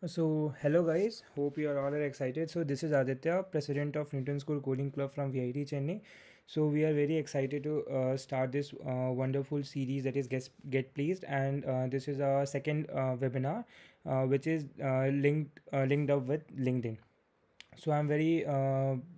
So, hello guys, hope you are all are excited. So, this is Aditya, president of Newton School Coding Club from VIT Chennai. So, we are very excited to start this wonderful series that is Get Pleased, and this is our second webinar, which is linked up with LinkedIn. So I'm very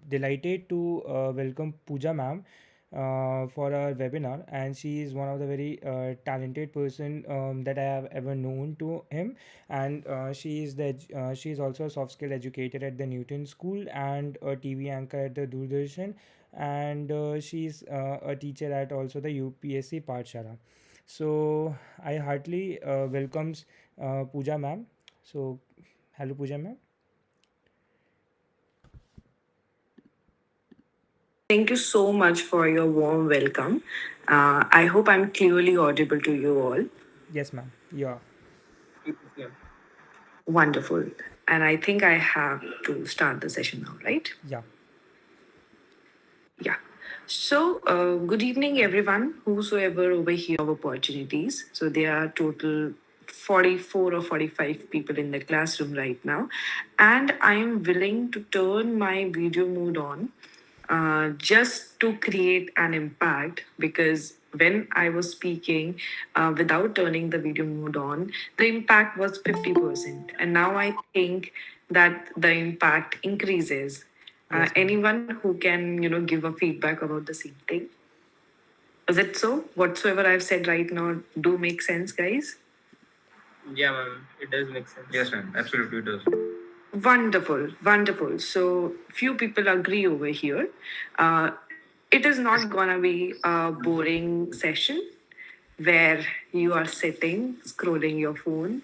delighted to welcome Pooja ma'am for our webinar, and she is one of the very talented person that I have ever known to him. And she is also a soft skill educator at the Newton School and a TV anchor at the Doordarshan, and she's a teacher at also the UPSC Pathshala. So I heartily welcomes Pooja ma'am. So hello Pooja ma'am. Thank you so much for your warm welcome. I hope I'm clearly audible to you all. Yes ma'am. Yeah. Yeah. Wonderful. And I think I have to start the session now, right? Yeah. Yeah. So, good evening, everyone, whosoever over here have opportunities. So, there are total 44 or 45 people in the classroom right now. And I am willing to turn my video mode on just to create an impact because when I was speaking without turning the video mode on, the impact was 50%. And now I think that the impact increases. Yes ma'am. Anyone who can, give a feedback about the same thing? Is it so? Whatsoever I've said right now do make sense, guys? Yeah, ma'am. It does make sense. Yes, ma'am. Absolutely, it does. Wonderful, wonderful. So few people agree over here. Uh, it is not gonna be a boring session where you are sitting, scrolling your phone,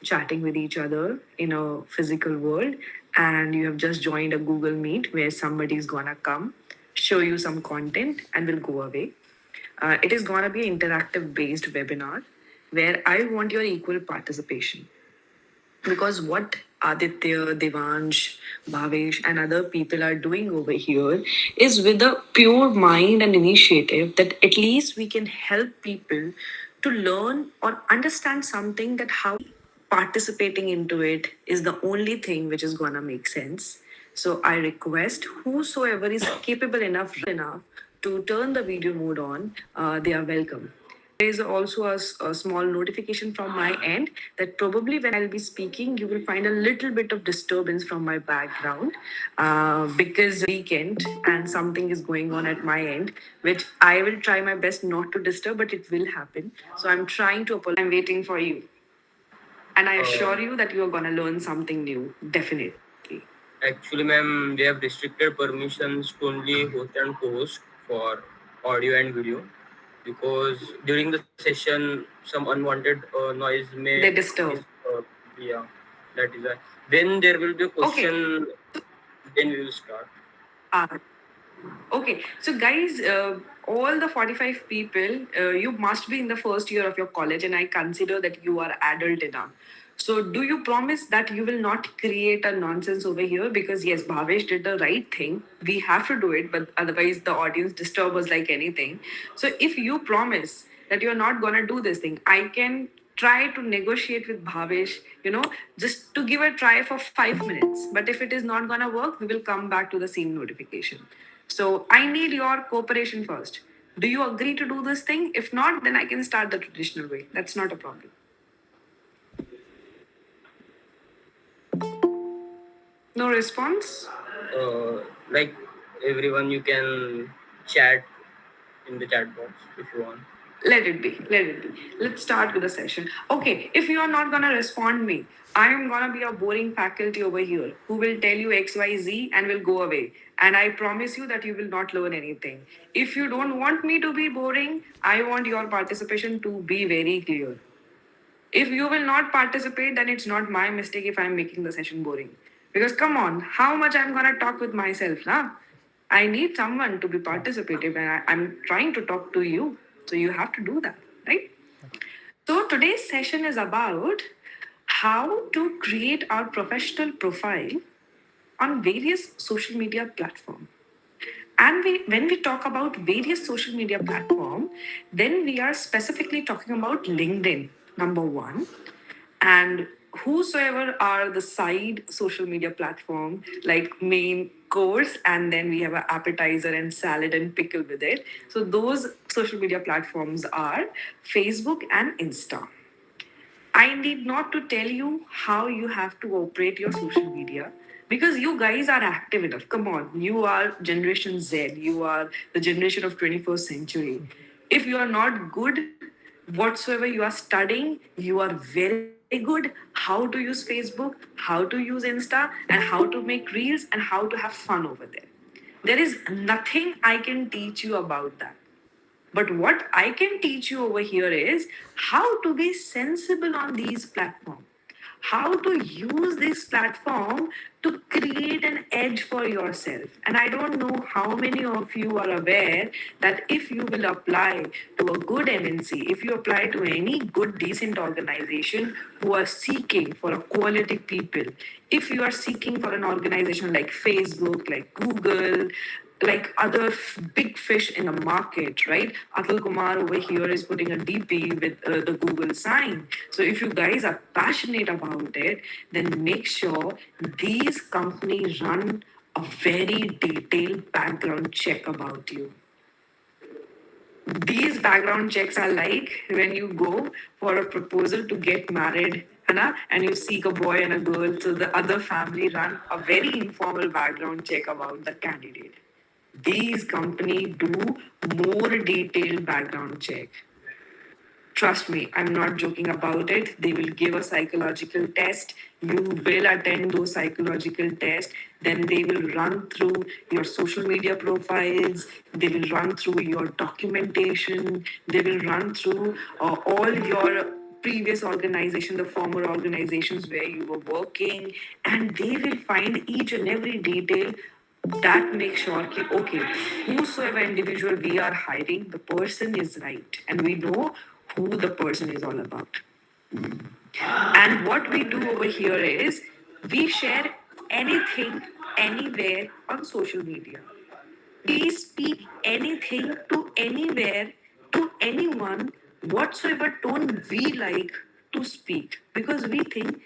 chatting with each other in a physical world, and you have just joined a Google Meet where somebody's gonna come, show you some content, and will go away. It is gonna be an interactive based webinar where I want your equal participation because what Aditya, Devansh, Bhavesh, and other people are doing over here is with a pure mind and initiative that at least we can help people to learn or understand something that how participating into it is the only thing which is gonna make sense. So I request whosoever is capable enough to turn the video mode on, they are welcome. There is also a small notification from my end that probably when I'll be speaking, you will find a little bit of disturbance from my background because weekend and something is going on at my end, which I will try my best not to disturb, but it will happen. So I'm trying to apologize. I'm waiting for you. And I assure you that you are going to learn something new, definitely. Actually, ma'am, they have restricted permissions to only host and co-host for audio and video because during the session, some unwanted noise may They disturb. yeah, that is why. When there will be a Okay. question, then we will start. Uh, Okay, so guys, all the 45 people, you must be in the first year of your college, and I consider that you are adult enough. So, do you promise that you will not create a nonsense over here? Because, yes, Bhavesh did the right thing. We have to do it, but otherwise, the audience disturb us like anything. So, if you promise that you're not going to do this thing, I can try to negotiate with Bhavesh, just to give a try for 5 minutes. But if it is not going to work, we will come back to the same notification. So I need your cooperation first. Do you agree to do this thing? If not, then I can start the traditional way. That's not a problem. No response? Like everyone, you can chat in the chat box if you want. Let it be. Let it be. Let's start with the session. Okay, if you are not gonna respond me, I am gonna be a boring faculty over here who will tell you XYZ and will go away. And I promise you that you will not learn anything. If you don't want me to be boring, I want your participation to be very clear. If you will not participate, then it's not my mistake if I'm making the session boring. Because come on, how much I'm gonna talk with myself, nah? I need someone to be Yeah. participative, and I'm trying to talk to you. So you have to do that, right? So today's session is about how to create our professional profile on various social media platforms. And when we talk about various social media platform, then we are specifically talking about LinkedIn, number one. And whosoever are the side social media platform, like main course, and then we have an appetizer and salad and pickle with it. So those social media platforms are Facebook and Insta. I need not to tell you how you have to operate your social media because you guys are active enough. Come on, you are Generation Z, you are the generation of 21st century. If you are not good whatsoever you are studying, you are very good how to use Facebook, how to use Insta, and how to make reels and how to have fun over there. There is nothing I can teach you about that. But what I can teach you over here is how to be sensible on these platforms, how to use this platform to create an edge for yourself. And I don't know how many of you are aware that if you will apply to a good MNC, if you apply to any good, decent organization who are seeking for a quality people, if you are seeking for an organization like Facebook, like Google, like other big fish in the market, right? Atul Kumar over here is putting a DP with the Google sign. So if you guys are passionate about it, then make sure these companies run a very detailed background check about you. These background checks are like when you go for a proposal to get married, है and you seek a boy and a girl, so the other family run a very informal background check about the candidate. These companies do more detailed background check. Trust me, I'm not joking about it. They will give a psychological test. You will attend those psychological tests. Then they will run through your social media profiles. They will run through your documentation. They will run through all your previous organization, the former organizations where you were working, and they will find each and every detail that makes sure that okay, whosoever individual we are hiring, the person is right, and we know who the person is all about. And what we do over here is we share anything, anywhere on social media. We speak anything to anywhere, to anyone, whatsoever tone we like to speak. Because we think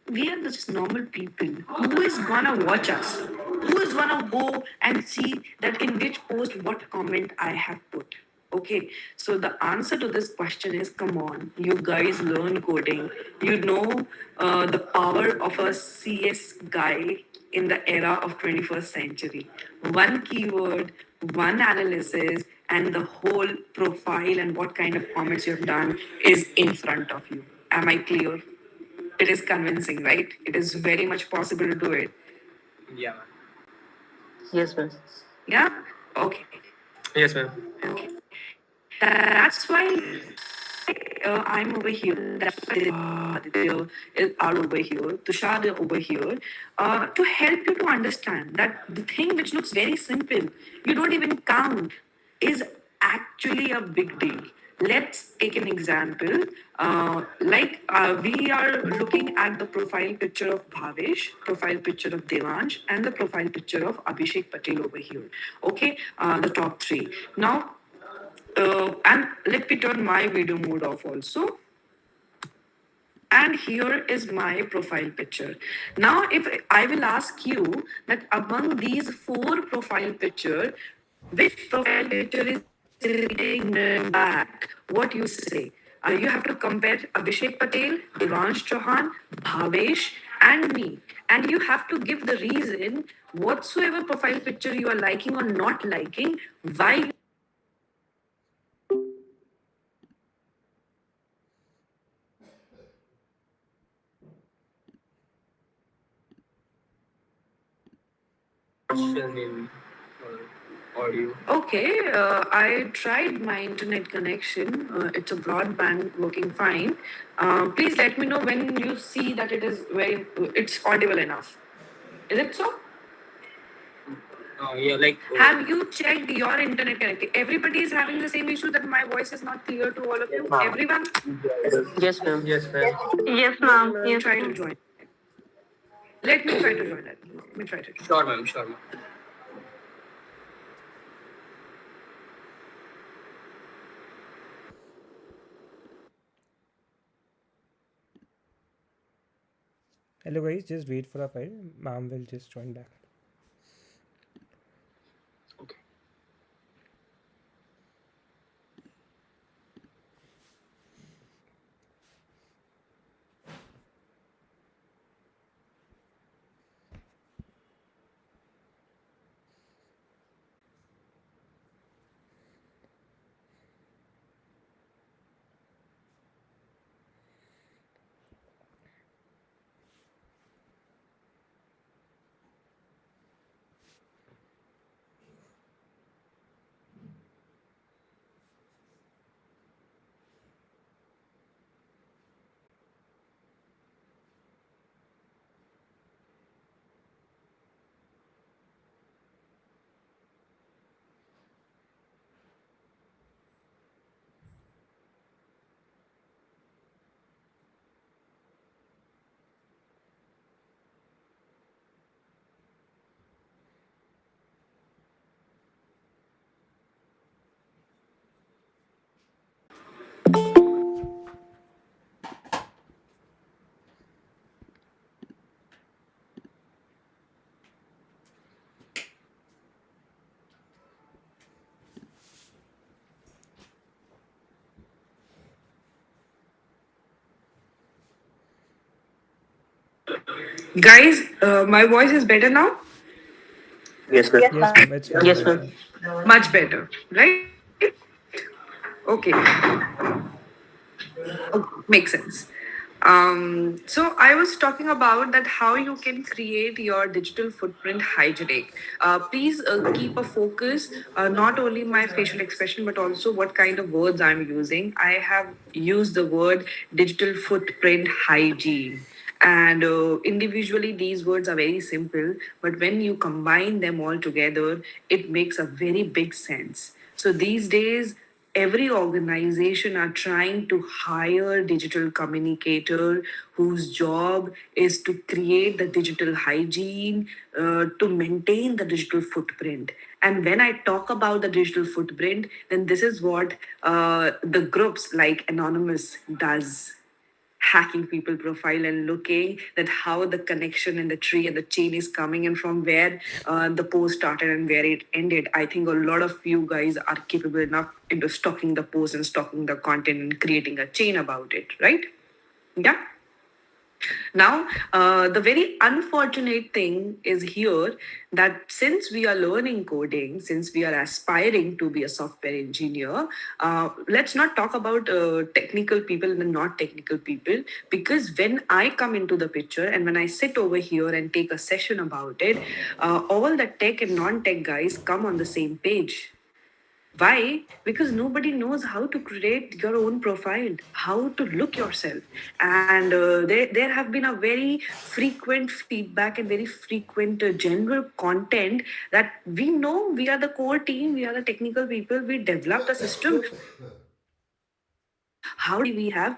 we are just normal people. Who is gonna watch us? Who is gonna go and see that in which post what comment I have put? Okay, so the answer to this question is come on, you guys learn coding. You know the power of a CS guy in the era of 21st century. One keyword, one analysis, and the whole profile and what kind of comments you've done is in front of you. Am I clear? It is convincing, right? It is very much possible to do it. Yeah. Yes, ma'am. Yeah? Okay. Yes, ma'am. Okay. That's why I'm over here. That's why Aditya are over here. Tushar is over here to help you to understand that the thing which looks very simple, you don't even count, is actually a big deal. Let's take an example. We are looking at the profile picture of Bhavesh, profile picture of Devansh, and the profile picture of Abhishek Patel over here. Okay, the top three. Now, and let me turn my video mode off also. And here is my profile picture. Now, if I will ask you that among these four profile picture, which profile picture is reading back, what you say? You have to compare Abhishek Patel, Devansh Chauhan, Bhavesh, and me. And you have to give the reason whatsoever profile picture you are liking or not liking, why Question in audio. Okay, I tried my internet connection. It's a broadband working fine. Please let me know when you see that it's audible enough. Is it so? Yeah, like. Have you checked your internet connectivity? Everybody is having the same issue that my voice is not clear to all of you. Everyone, Yes, ma'am. Yes, ma'am. Yes, ma'am. Yes, try to join. Let me try to join that. Let me try to join. Sure, ma'am. Sure, ma'am. Hello guys, just wait for a while. Ma'am will just join back. Okay. Guys, my voice is better now? Yes, ma'am. Yes, ma'am, it's fine, Yes, it's ma'am. fine. Much better, right? Okay, makes sense. So I was talking about that how you can create your digital footprint hygienic. Please keep a focus, not only my facial expression, but also what kind of words I'm using. I have used the word digital footprint hygiene. And individually, these words are very simple, but when you combine them all together, it makes a very big sense. So these days, every organization are trying to hire digital communicator whose job is to create the digital hygiene, to maintain the digital footprint. And when I talk about the digital footprint, then this is what the groups like Anonymous does, hacking people profile and looking that how the connection and the tree and the chain is coming and from where the post started and where it ended. I think a lot of you guys are capable enough into stalking the post and stalking the content and creating a chain about it, right? Yeah. Now, the very unfortunate thing is here that since we are learning coding, since we are aspiring to be a software engineer, let's not talk about technical people and not technical people, because when I come into the picture and when I sit over here and take a session about it, all the tech and non tech guys come on the same page. Why? Because nobody knows how to create your own profile, how to look yourself. And there have been a very frequent feedback and very frequent general content that we know we are the core team, we are the technical people, we developed a system. How we have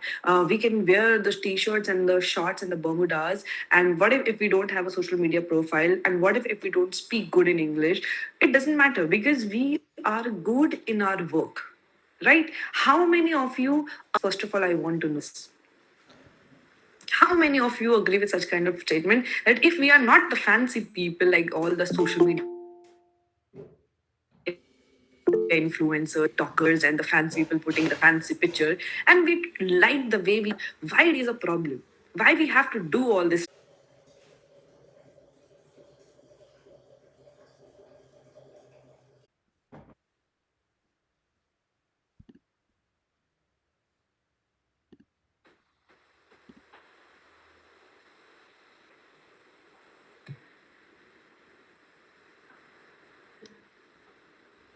we can wear the t-shirts and the shorts and the bermudas, and what if we don't have a social media profile, and what if we don't speak good in English? It doesn't matter because we are good in our work, right? How many of you, first of all, I want to know this, how many of you agree with such kind of statement that if we are not the fancy people like all the social media influencer talkers and the fancy people putting the fancy picture, and we like the way we, why it is a problem, why we have to do all this?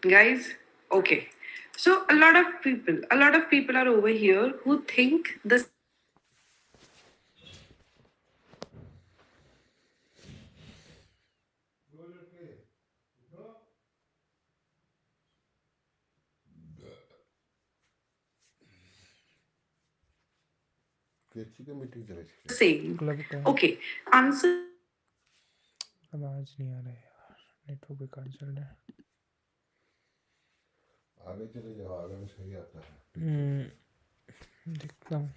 Guys, okay, so a lot of people are over here who think the same. Club का है Okay, answer. आवाज नहीं आ रहा है यार, network बेकार चल रहा है। आगे चले जाओ, आगे में सही आता है। देखता हूँ।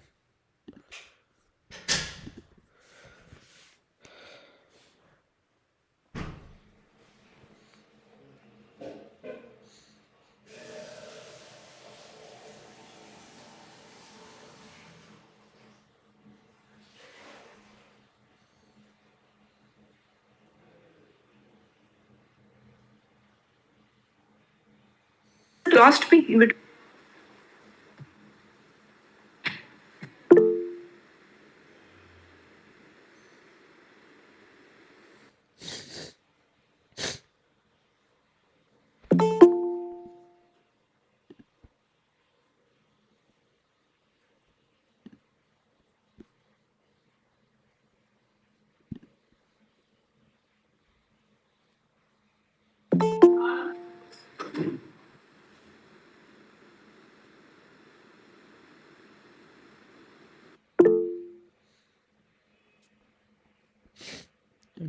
lost me in between.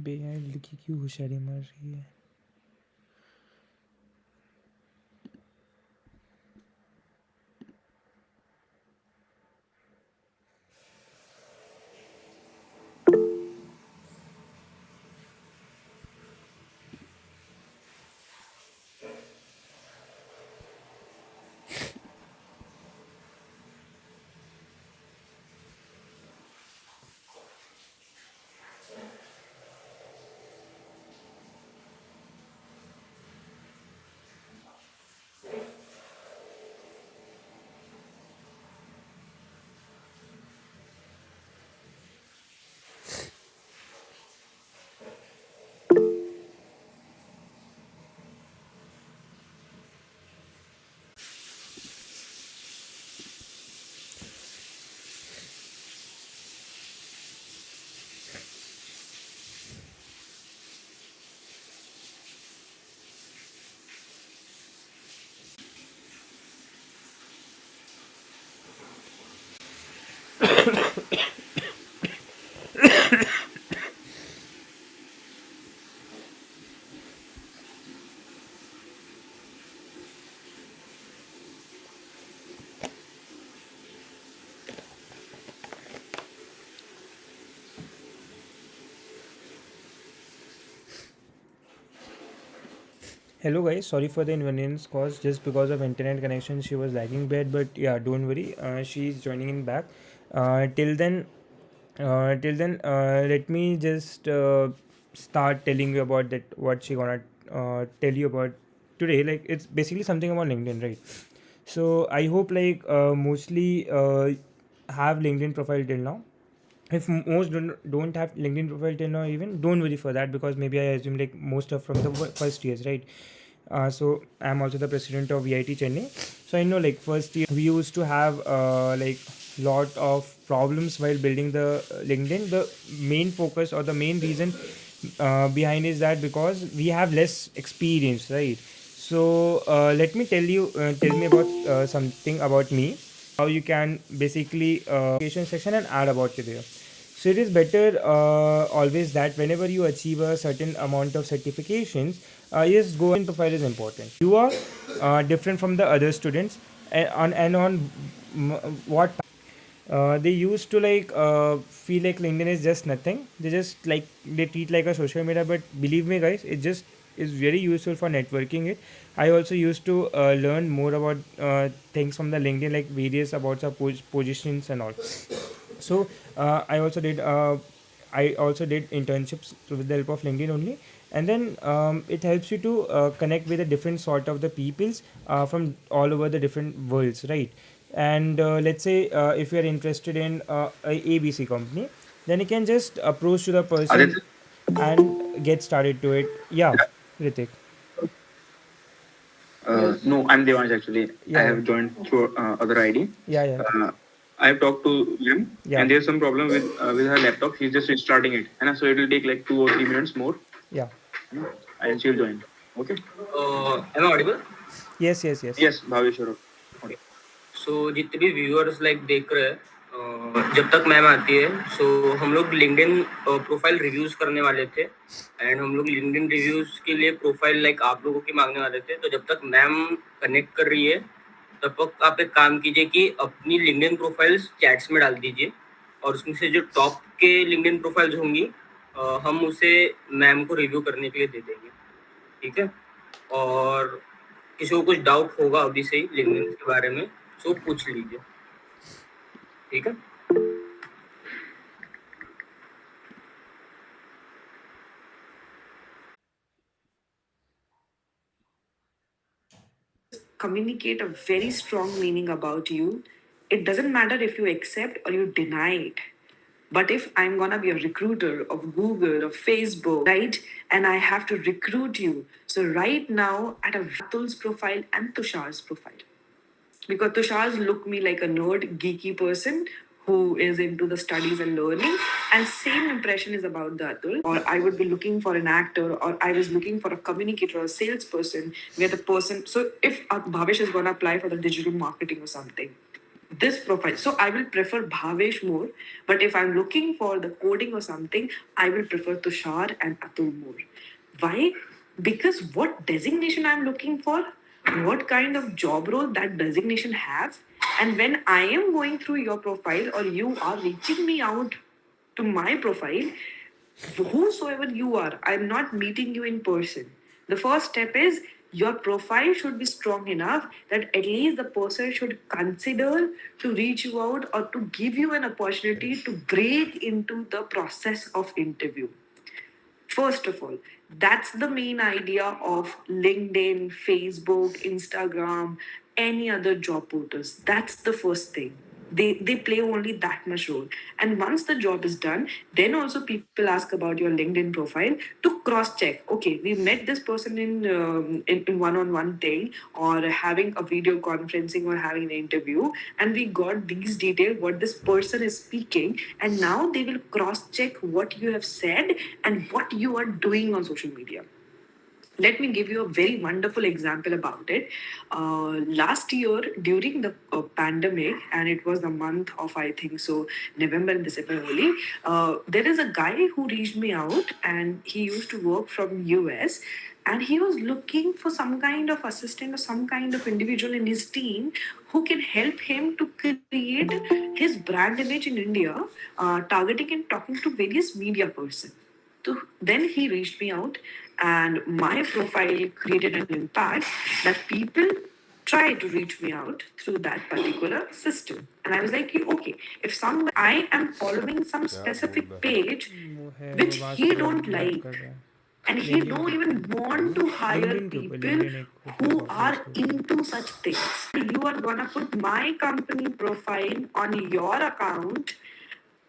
बे यार लड़की क्यों होशियारी मार रही है? Hello guys, sorry for the inconvenience caused just because of internet connection. She was lagging bad, but yeah, don't worry. She's joining in back. Till then, let me just start telling you about that what she gonna tell you about today. Like it's basically something about LinkedIn, right? So I hope like mostly have LinkedIn profile till now. If most don't have LinkedIn profile till now, even don't worry for that, because maybe I assume like most of from the first years, right? So I'm also the president of VIT Chennai. So I know like first year we used to have like lot of problems while building the LinkedIn. The main focus or the main reason behind is that because we have less experience, right? So let me tell me about something about me, how you can basically application section and add about it there. So it is better always that whenever you achieve a certain amount of certifications, yes, go in profile is important. You are different from the other students, and on what they used to like feel like LinkedIn is just nothing. They just like they treat like a social media, but believe me, guys, it just is very useful for networking. It. I also used to learn more about things from the LinkedIn, like various about our positions and all. So I also did internships with the help of LinkedIn only, and then it helps you to connect with a different sort of the peoples from all over the different worlds, right? And let's say if you are interested in a ABC company, then you can just approach to the person Aditya? and get started to it. Yeah, Ritik. No, I'm Devansh actually. I Yeah, yeah, have joined through other ID. yeah, yeah, I have talked to him, yeah, and there's some problem with her laptop. He's just restarting it, and so it will take like 2 or 3 minutes more, yeah. and she'll join. Okay. Am I audible? Yes, yes, yes. Yes, Bhaveshwar. Okay. सो जितने भी viewers like देख रहे हैं, जब तक ma'am आती है, सो हम लोग लिंक्डइन प्रोफाइल रिव्यूज करने वाले थे, एंड हम लोग लिंक्डइन रिव्यूज के लिए प्रोफाइल लाइक आप लोगों की मांगने वाले थे. तो जब तक मैम कनेक्ट कर रही है, तब तक आप एक काम कीजिए कि अपनी लिंक्डइन प्रोफाइल्स चैट्स में डाल दीजिए, और उसमें से जो टॉप के लिंक्डइन प्रोफाइल्स होंगी हम उसे मैम को रिव्यू करने के लिए दे देंगे. ठीक है. और किसी को कुछ डाउट होगा अभी से ही लिंक्डइन के बारे में, सो पूछ लीजिए. ठीक है. communicate a very strong meaning about you. It doesn't matter if you accept or you deny it. But if I'm gonna be a recruiter of Google or Facebook, right, and I have to recruit you, so right now at a Atul's profile and Tushar's profile, because Tushar's look me like a nerd, geeky person who is into the studies and learning, and same impression is about the Atul. Or I would be looking for an actor, or I was looking for a communicator or a salesperson, where the person. So if Bhavesh is gonna apply for the digital marketing or something, this profile. So I will prefer Bhavesh more. But if I'm looking for the coding or something, I will prefer Tushar and Atul more. Why? Because what designation I'm looking for, what kind of job role that designation have, and when I am going through your profile or you are reaching me out to my profile, whosoever you are, I'm not meeting you in person. The first step is your profile should be strong enough that at least the person should consider to reach you out or to give you an opportunity to break into the process of interview. First of all, that's the main idea of LinkedIn, Facebook, Instagram, any other job portals. That's the first thing. They play only that much role. And once the job is done, then also people ask about your LinkedIn profile to cross check. Okay, we met this person in one-on-one thing or having a video conferencing or having an interview, and we got these details what this person is speaking, and now they will cross check what you have said and what you are doing on social media. Let me give you a very wonderful example about it. Last year, during the pandemic, and it was the month of, I think so, November and December only, there is a guy who reached me out and he used to work from US, and he was looking for some kind of assistant or some kind of individual in his team who can help him to create his brand image in India, targeting and talking to various media persons. So then he reached me out, and my profile created an impact that people try to reach me out through that particular system. And I was like, okay, if some I am following some क्या बोल specific रहा है page वो है वो which आवाज़ he थोड़ा don't drop like, कर रहा है and he लिंक्डइन don't के even want to hire LinkedIn के ऊपर people लिंक्डइन एक who होगा are उसके ऊपर into such things. You are gonna put my company profile on your account,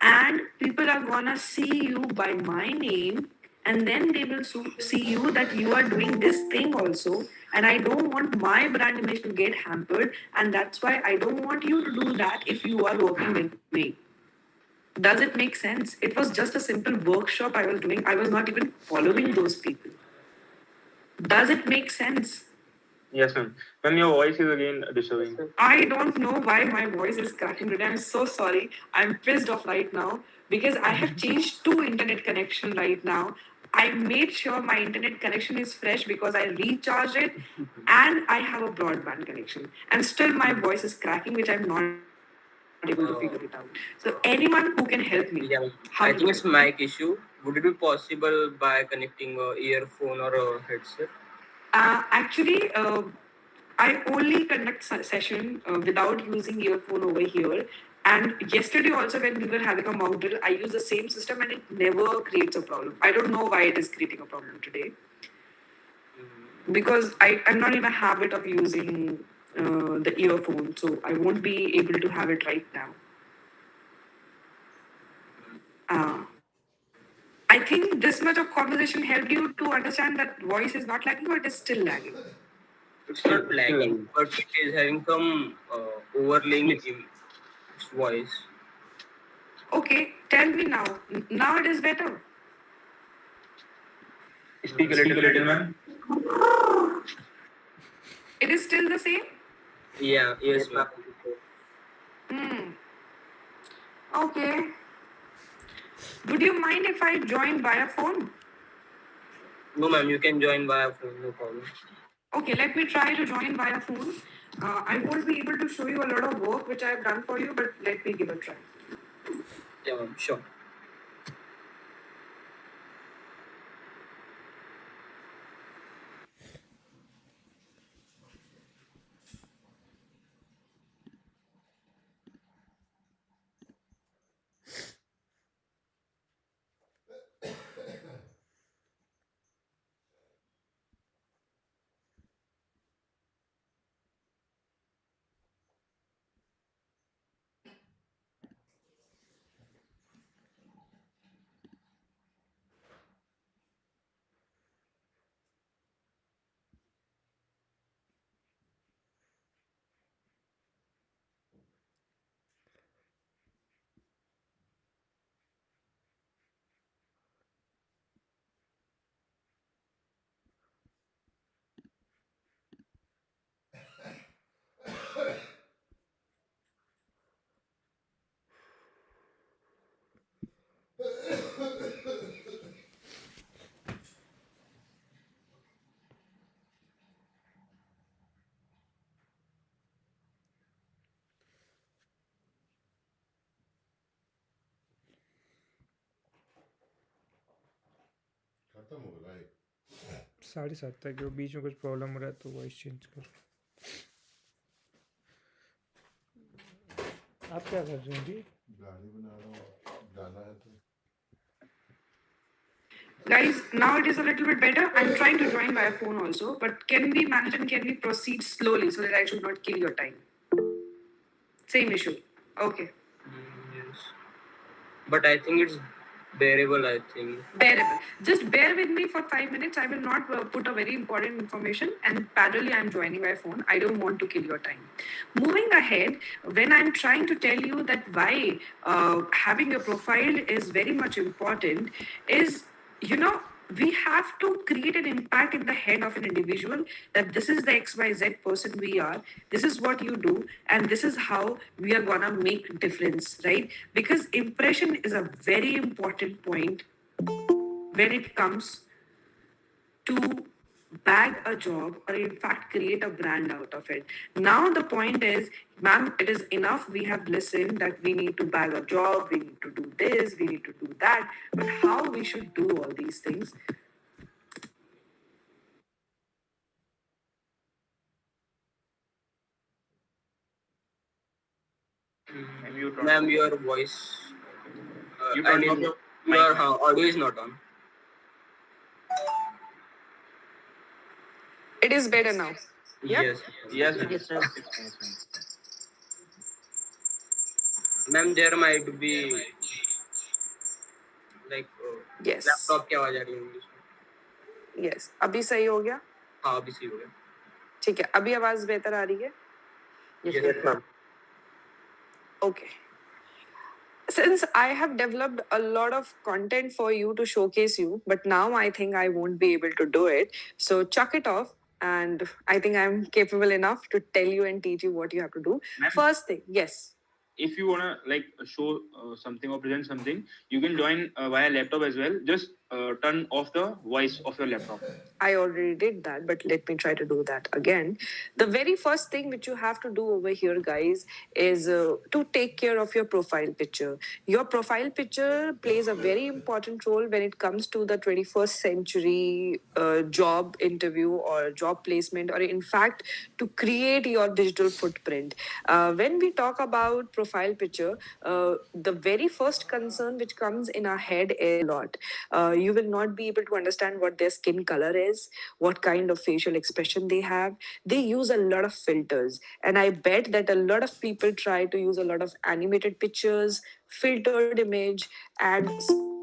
and people are gonna see you by my name, and then they will see you that you are doing this thing also, and I don't want my brand image to get hampered, and that's why I don't want you to do that if you are working with me. Does it make sense? It was just a simple workshop I was doing. I was not even following those people. Does it make sense? Yes, ma'am. Ma'am, your voice is again disturbing. I don't know why my voice is cracking today. I'm so sorry. I'm pissed off right now because I have changed two internet connection right now. I made sure my internet connection is fresh because I recharged it and I have a broadband connection. And still my voice is cracking, which I'm not able to figure it out. So anyone who can help me, Yeah, how I to think do it's it? mic issue. Would it be possible by connecting a earphone or a headset? Actually, I only conduct session without using earphone over here. And yesterday also when we were having a mock drill, I use the same system and it never creates a problem. I don't know why it is creating a problem today because I'm not in a habit of using the earphone, so I won't be able to have it right now. Uh, I think this much of conversation helped you to understand that voice is not lagging or it is still lagging. It's not Still lagging, lagging. but it is having some overlaying Yes. in its voice. Okay, tell me now. Now it is better. Speak a little, ma'am. It is still the same? Yeah, yes, ma'am. Hmm. Okay. Would you mind if I join via phone? No, ma'am, you can join via phone, no problem. Okay, let me try to join via phone. I won't be able to show you a lot of work which I have done for you, but let me give a try. Yeah, ma'am, sure. खत्म हो रहा है 7:30 तक जो बीच में कुछ problem हो रहा है तो वॉइस चेंज करो। आप क्या कर रहे हैं जी? गाड़ी बना रहा हूँ जाना है तो Guys, now it is a little bit better. I'm trying to join via phone also, but can we manage and can we proceed slowly so that I should not kill your time? Same issue. Okay. Yes. But I think it's bearable, I think. Bearable. Just bear with me for 5 minutes. I will not put a very important information and parallelly I'm joining my phone. I don't want to kill your time. Moving ahead, when I'm trying to tell you that why having a profile is very much important, is you know we have to create an impact in the head of an individual that this is the XYZ person we are, this is what you do, and this is how we are gonna make difference, right? Because impression is a very important point when it comes to bag a job or in fact create a brand out of it. Now the point is, ma'am, it is enough. We have listened that we need to bag a job, we need to do this, we need to do that. But how we should do all these things? Ma'am, your voice. You I turned off mean, your your mic. audio is not on. It is better now. Yep. Yes. Yes, ma'am. Yes, sir. Ma'am, there might be like Yes. laptop की आवाज आ रही है English में. Yes. अभी सही हो गया? हाँ अभी सही हो गया. ठीक है. अभी आवाज बेहतर आ रही है? Yes, ma'am. Okay. Since I have developed a lot of content for you to showcase you, but now I think I won't be able to do it. So chuck it off. And I think I'm capable enough to tell you and teach you what you have to do. Ma'am? First thing, yes. If you wanna like show something or present something, you can join via laptop as well. Just turn off the voice of your laptop. I already did that, but let me try to do that again. The very first thing which you have to do over here, guys, is to take care of your profile picture. Your profile picture plays a very important role when it comes to the 21st century job interview or job placement, or in fact, to create your digital footprint. When we talk about profile picture, the very first concern which comes in our head is a lot. You will not be able to understand what their skin color is, what kind of facial expression they have. They use a lot of filters, and I bet that a lot of people try to use a lot of animated pictures, filtered image, and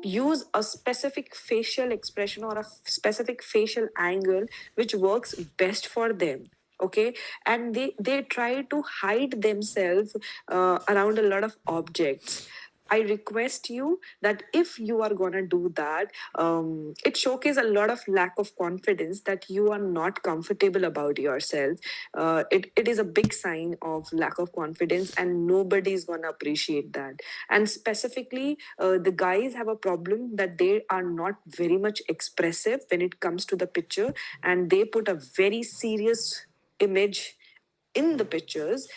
use a specific facial expression or a specific facial angle which works best for them. Okay, and they try to hide themselves around a lot of objects. I request you that if you are gonna do that, it showcases a lot of lack of confidence that you are not comfortable about yourself. It is a big sign of lack of confidence, and nobody is gonna appreciate that. And specifically, the guys have a problem that they are not very much expressive when it comes to the picture, and they put a very serious image in the pictures.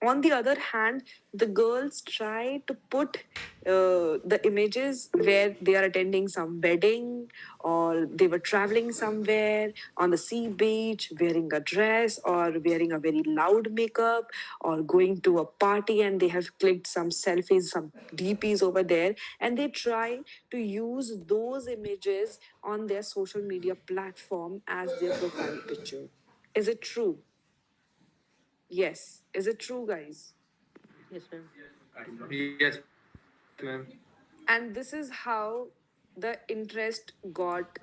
On the other hand, the girls try to put the images where they are attending some wedding, or they were traveling somewhere on the sea beach wearing a dress or wearing a very loud makeup, or going to a party and they have clicked some selfies, some DPs over there, and they try to use those images on their social media platform as their profile picture. Is it true? Yes. Is it true, guys? Yes, ma'am. Yes, ma'am. And this is how the interest got.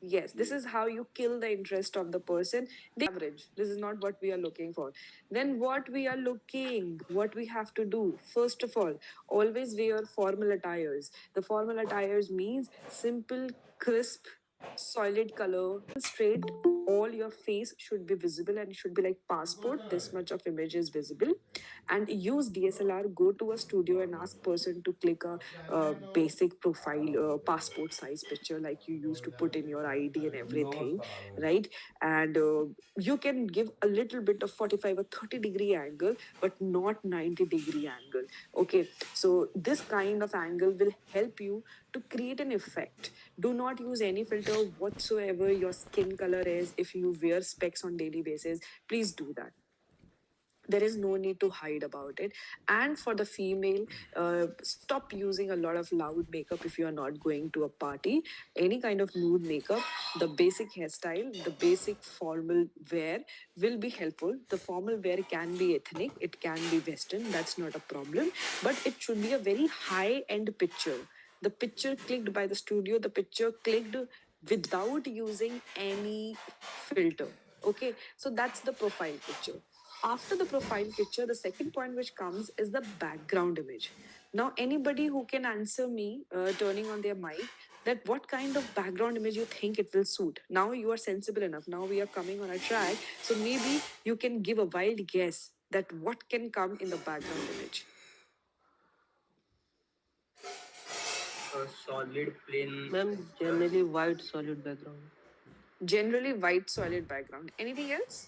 Yes, this is how you kill the interest of the person. The average. This is not what we are looking for. Then what we are looking, what we have to do. First of all, always wear formal attires. The formal attires means simple, crisp, solid color, straight. All your face should be visible and it should be like passport. This much of image is visible. And use DSLR. Go to a studio and ask person to click a basic profile passport size picture like you used to put in your ID and everything, right? And you can give a little bit of 45 or 30-degree angle, but not 90-degree angle. Okay, so this kind of angle will help you to create an effect. Do not use any filter whatsoever your skin color is. If you wear specs on daily basis, please do that. There is no need to hide about it. And for the female, stop using a lot of loud makeup if you are not going to a party. Any kind of nude makeup, the basic hairstyle, the basic formal wear will be helpful. The formal wear can be ethnic, it can be western, that's not a problem, but it should be a very high end picture. The picture clicked by the studio, the picture clicked without using any filter. Okay, so that's the profile picture. After the profile picture, the second point which comes is the background image. Now, anybody who can answer me, turning on their mic, that what kind of background image you think it will suit. Now you are sensible enough. Now we are coming on a track, so maybe you can give a wild guess that what can come in the background image. A solid plain. Ma'am, generally white solid background. Generally, white solid background. Anything else?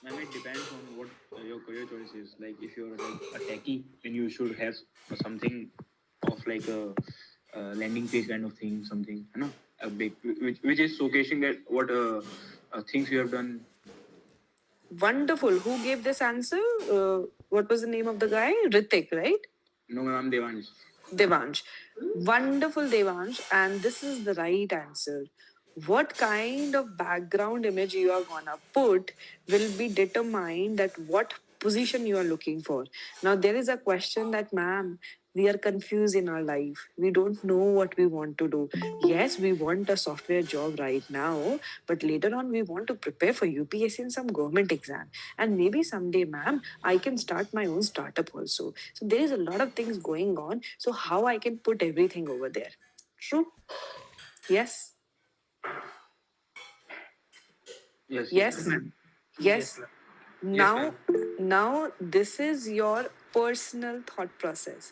Ma'am, it depends on what your career choice is. Like if you're like a techie, then you should have something of like a landing page kind of thing, something, you know, a big, which is showcasing that what things you have done. Wonderful. Who gave this answer? What was the name of the guy? Ritik, right? No, ma'am, Devansh. Devansh. Wonderful, Devansh. And this is the right answer. What kind of background image you are gonna put will be determined that what position you are looking for. Now, there is a question that, ma'am, we are confused in our life. We don't know what we want to do. Yes, we want a software job right now, but later on we want to prepare for UPSC and some government exam. And maybe someday, ma'am, I can start my own startup also. So there is a lot of things going on. So how I can put everything over there? True? Yes. Yes, yes, Yes. ma'am. Yes, Yes. ma'am. Yes, Now, ma'am. now this is your personal thought process.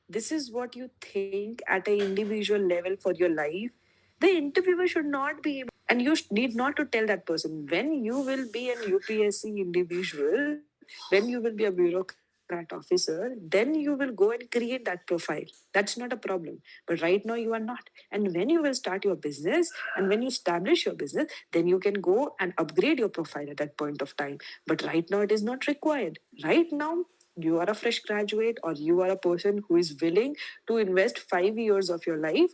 This is what you think at an individual level for your life. The interviewer should not be able, and you need not to tell that person when you will be an UPSC individual, when you will be a bureaucrat officer, then you will go and create that profile. That's not a problem. But right now you are not. And when you will start your business and when you establish your business, then you can go and upgrade your profile at that point of time. But right now it is not required. Right now, you are a fresh graduate or you are a person who is willing to invest 5 years of your life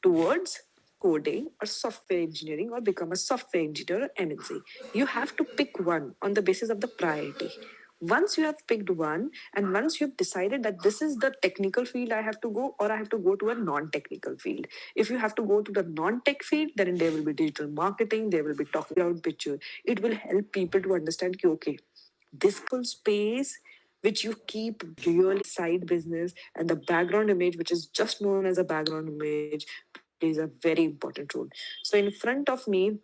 towards coding or software engineering or become a software engineer or MNC. You have to pick one on the basis of the priority. Once you have picked one and once you've decided that this is the technical field I have to go or I have to go to a non-technical field. If you have to go to the non-tech field, then there will be digital marketing, there will be talking around picture. It will help people to understand, okay, this space which you keep really side business and the background image which is just known as a background image plays a very important role. So in front of me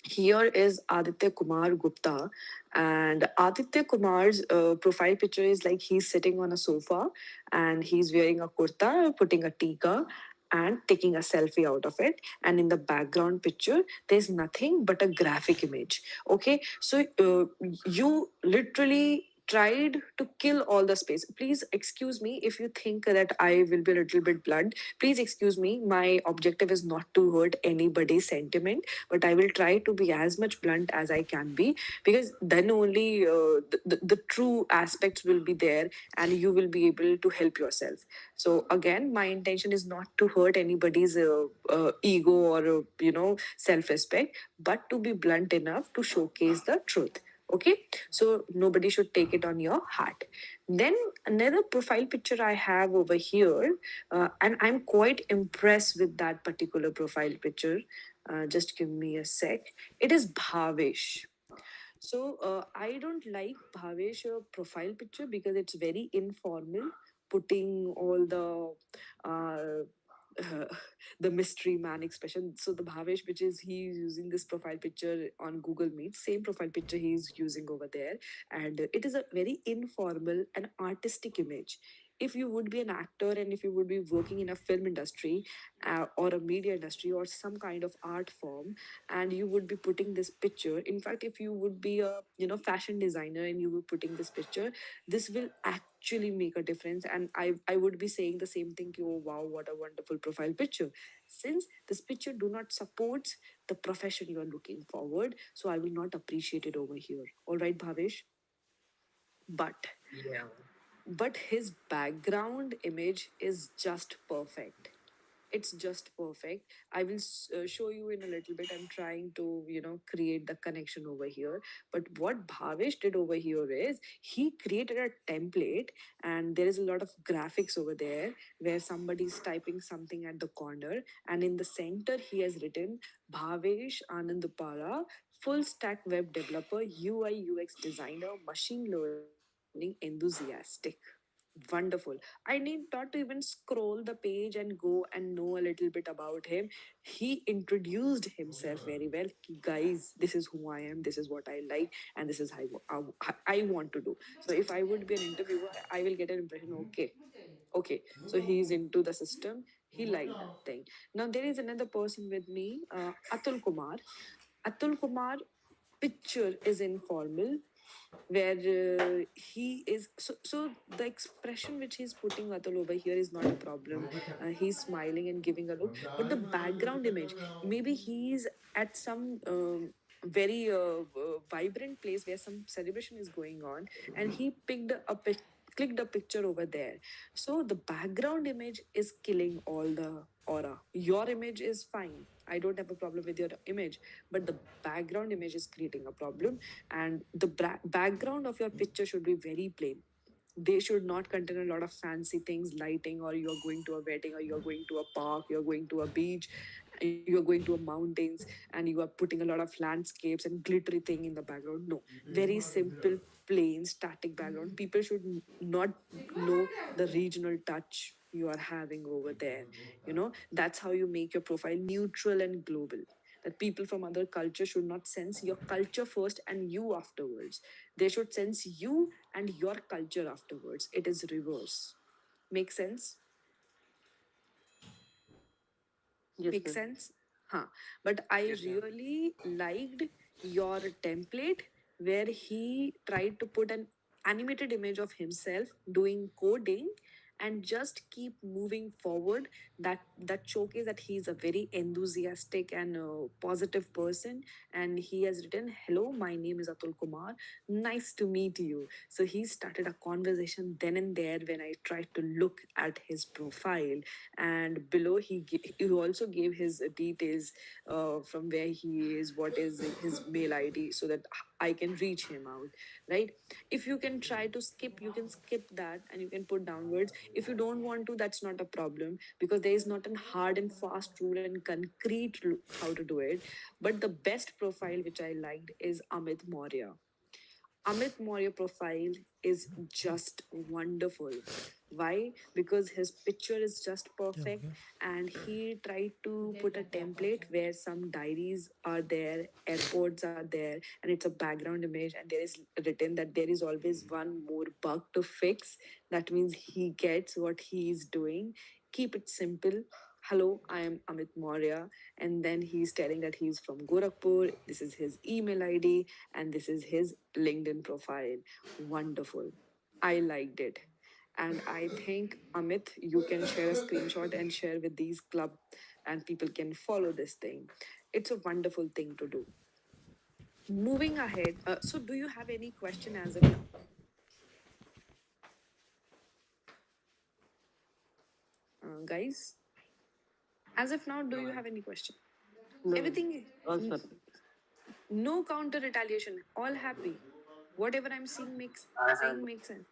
here is Aditya Kumar Gupta, and Aditya Kumar's profile picture is like he's sitting on a sofa and he's wearing a kurta, putting a tika, and taking a selfie out of it. And in the background picture, there's nothing but a graphic image. Okay, so you literally tried to kill all the space. Please excuse me if you think that I will be a little bit blunt. Please excuse me. My objective is not to hurt anybody's sentiment, but I will try to be as much blunt as I can be because then only the true aspects will be there and you will be able to help yourself. So again, my intention is not to hurt anybody's ego or self-respect, but to be blunt enough to showcase the truth. Okay, so nobody should take it on your heart. Then another profile picture I have over here, and I'm quite impressed with that particular profile picture. Just give me a sec. It is Bhavesh. So I don't like Bhavesh profile picture because it's very informal, putting all uh, the mystery man expression. So the Bhavesh, which is he's using this profile picture on Google Meet, same profile picture he's using over there, and it is a very informal and artistic image. If you would be an actor and if you would be working in a film industry or a media industry or some kind of art form, and you would be putting this picture, in fact if you would be a fashion designer and you were putting this picture, this will actually make a difference. And I would be saying the same thing, oh wow, what a wonderful profile picture. Since this picture do not supports the profession you are looking forward, so I will not appreciate it over here. All right, Bhavesh? But Yeah. his background image is just perfect. It's just perfect. I will show you in a little bit. I'm trying to create the connection over here. But what Bhavesh did over here is he created a template, and there is a lot of graphics over there where somebody's typing something at the corner, and in the center he has written Bhavesh Anandupara, full stack web developer, UI UX designer, machine learning enthusiastic. Wonderful. I need not to even scroll the page and go and know a little bit about him. He introduced himself very well. Guys, this is who I am, this is what I like, and this is I want to do. So if I would be an interviewer, I will get an impression, okay, okay, so he's into the system, he liked that thing. Now there is another person with me, Atul Kumar. Atul Kumar picture is informal, where he is so the expression which he's putting Atul over here is not a problem. He's smiling and giving a look, but the background image, maybe he's at some very vibrant place where some celebration is going on, and he picked a clicked a picture over there. So the background image is killing all the aura. Your image is fine, I don't have a problem with your image, but the background image is creating a problem. And the background of your picture should be very plain. They should not contain a lot of fancy things, lighting, or you're going to a wedding, or you're going to a park, you're going to a beach, you're going to a mountains, and you are putting a lot of landscapes and glittery thing in the background. No, very simple, plain, static background. People should not know the regional touch you are having over there. That's how you make your profile neutral and global, that people from other culture should not sense your culture first and you afterwards. They should sense you and your culture afterwards. It is reverse. Make sense? Yes, Make ma'am. sense? Huh. But I Yes, ma'am. really liked your template where he tried to put an animated image of himself doing coding and just keep moving forward. That showcase that he is a very enthusiastic and positive person. And he has written, hello, my name is Atul Kumar, nice to meet you. So he started a conversation then and there when I tried to look at his profile. And below he also gave his details, from where he is, what is his mail ID, so that I can reach him out, right? If you can try to skip, you can skip that and you can put downwards. If you don't want to, that's not a problem, because there is not a hard and fast rule and concrete how to do it. But the best profile which I liked is Amit Maurya. Amit Maurya profile is just wonderful. Why? Because his picture is just perfect, and he tried to put a template where some diaries are there, airports are there, and it's a background image, and there is written that there is always one more bug to fix. That means he gets what he is doing. Keep it simple. Hello, I am Amit Maurya. And then he's telling that he's from Gorakhpur. This is his email ID, and this is his LinkedIn profile. Wonderful. I liked it. And I think, Amit, you can share a screenshot and share with these club, and people can follow this thing. It's a wonderful thing to do. Moving ahead, so do you have any question as of now? Guys, as of now, do No, you ma'am. have any question? No, ma'am. Everything, All perfect. no counter retaliation, all happy. Whatever I'm I have. saying makes sense.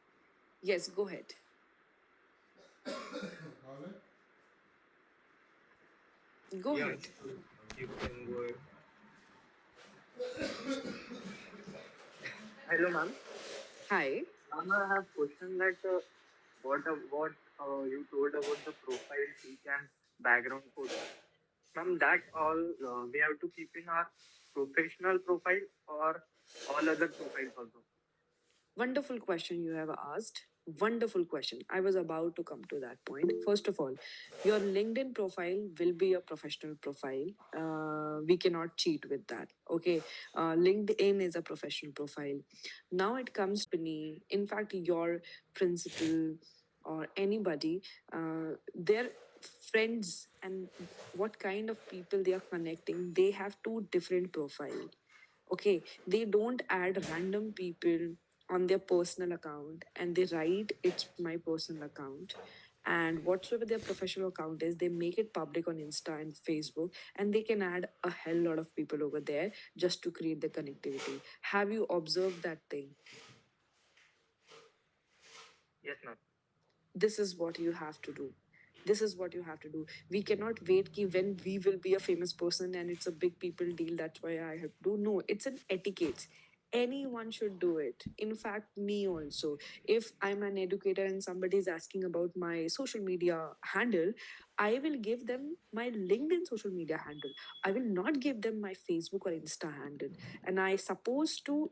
Yes, go ahead. Go Yeah, ahead. sure. You can go ahead. Hello, ma'am. Hi. Ma'am, I have question that what you told about the profile pic and background photo. Ma'am, that all we have to keep in our professional profile or all other profiles also. Wonderful question you have asked. Wonderful question. I was about to come to that point. First of all, your LinkedIn profile will be a professional profile. We cannot cheat with that. Okay. LinkedIn is a professional profile. Now it comes to company, in fact, your principal or anybody, their friends and what kind of people they are connecting, they have two different profile. Okay, they don't add random people on their personal account and they write it's my personal account, and whatsoever their professional account is, they make it public on Insta and Facebook, and they can add a hell lot of people over there just to create the connectivity. Have you observed that thing? Yes, ma'am. This is what you have to do. This is what you have to do. We cannot wait ki when we will be a famous person and it's a big people deal, that's why I have to do. No, it's an etiquette. Anyone should do it, in fact me also. If I'm an educator and somebody is asking about my social media handle, I will give them my LinkedIn social media handle. I will not give them my Facebook or Insta handle. And I supposed to,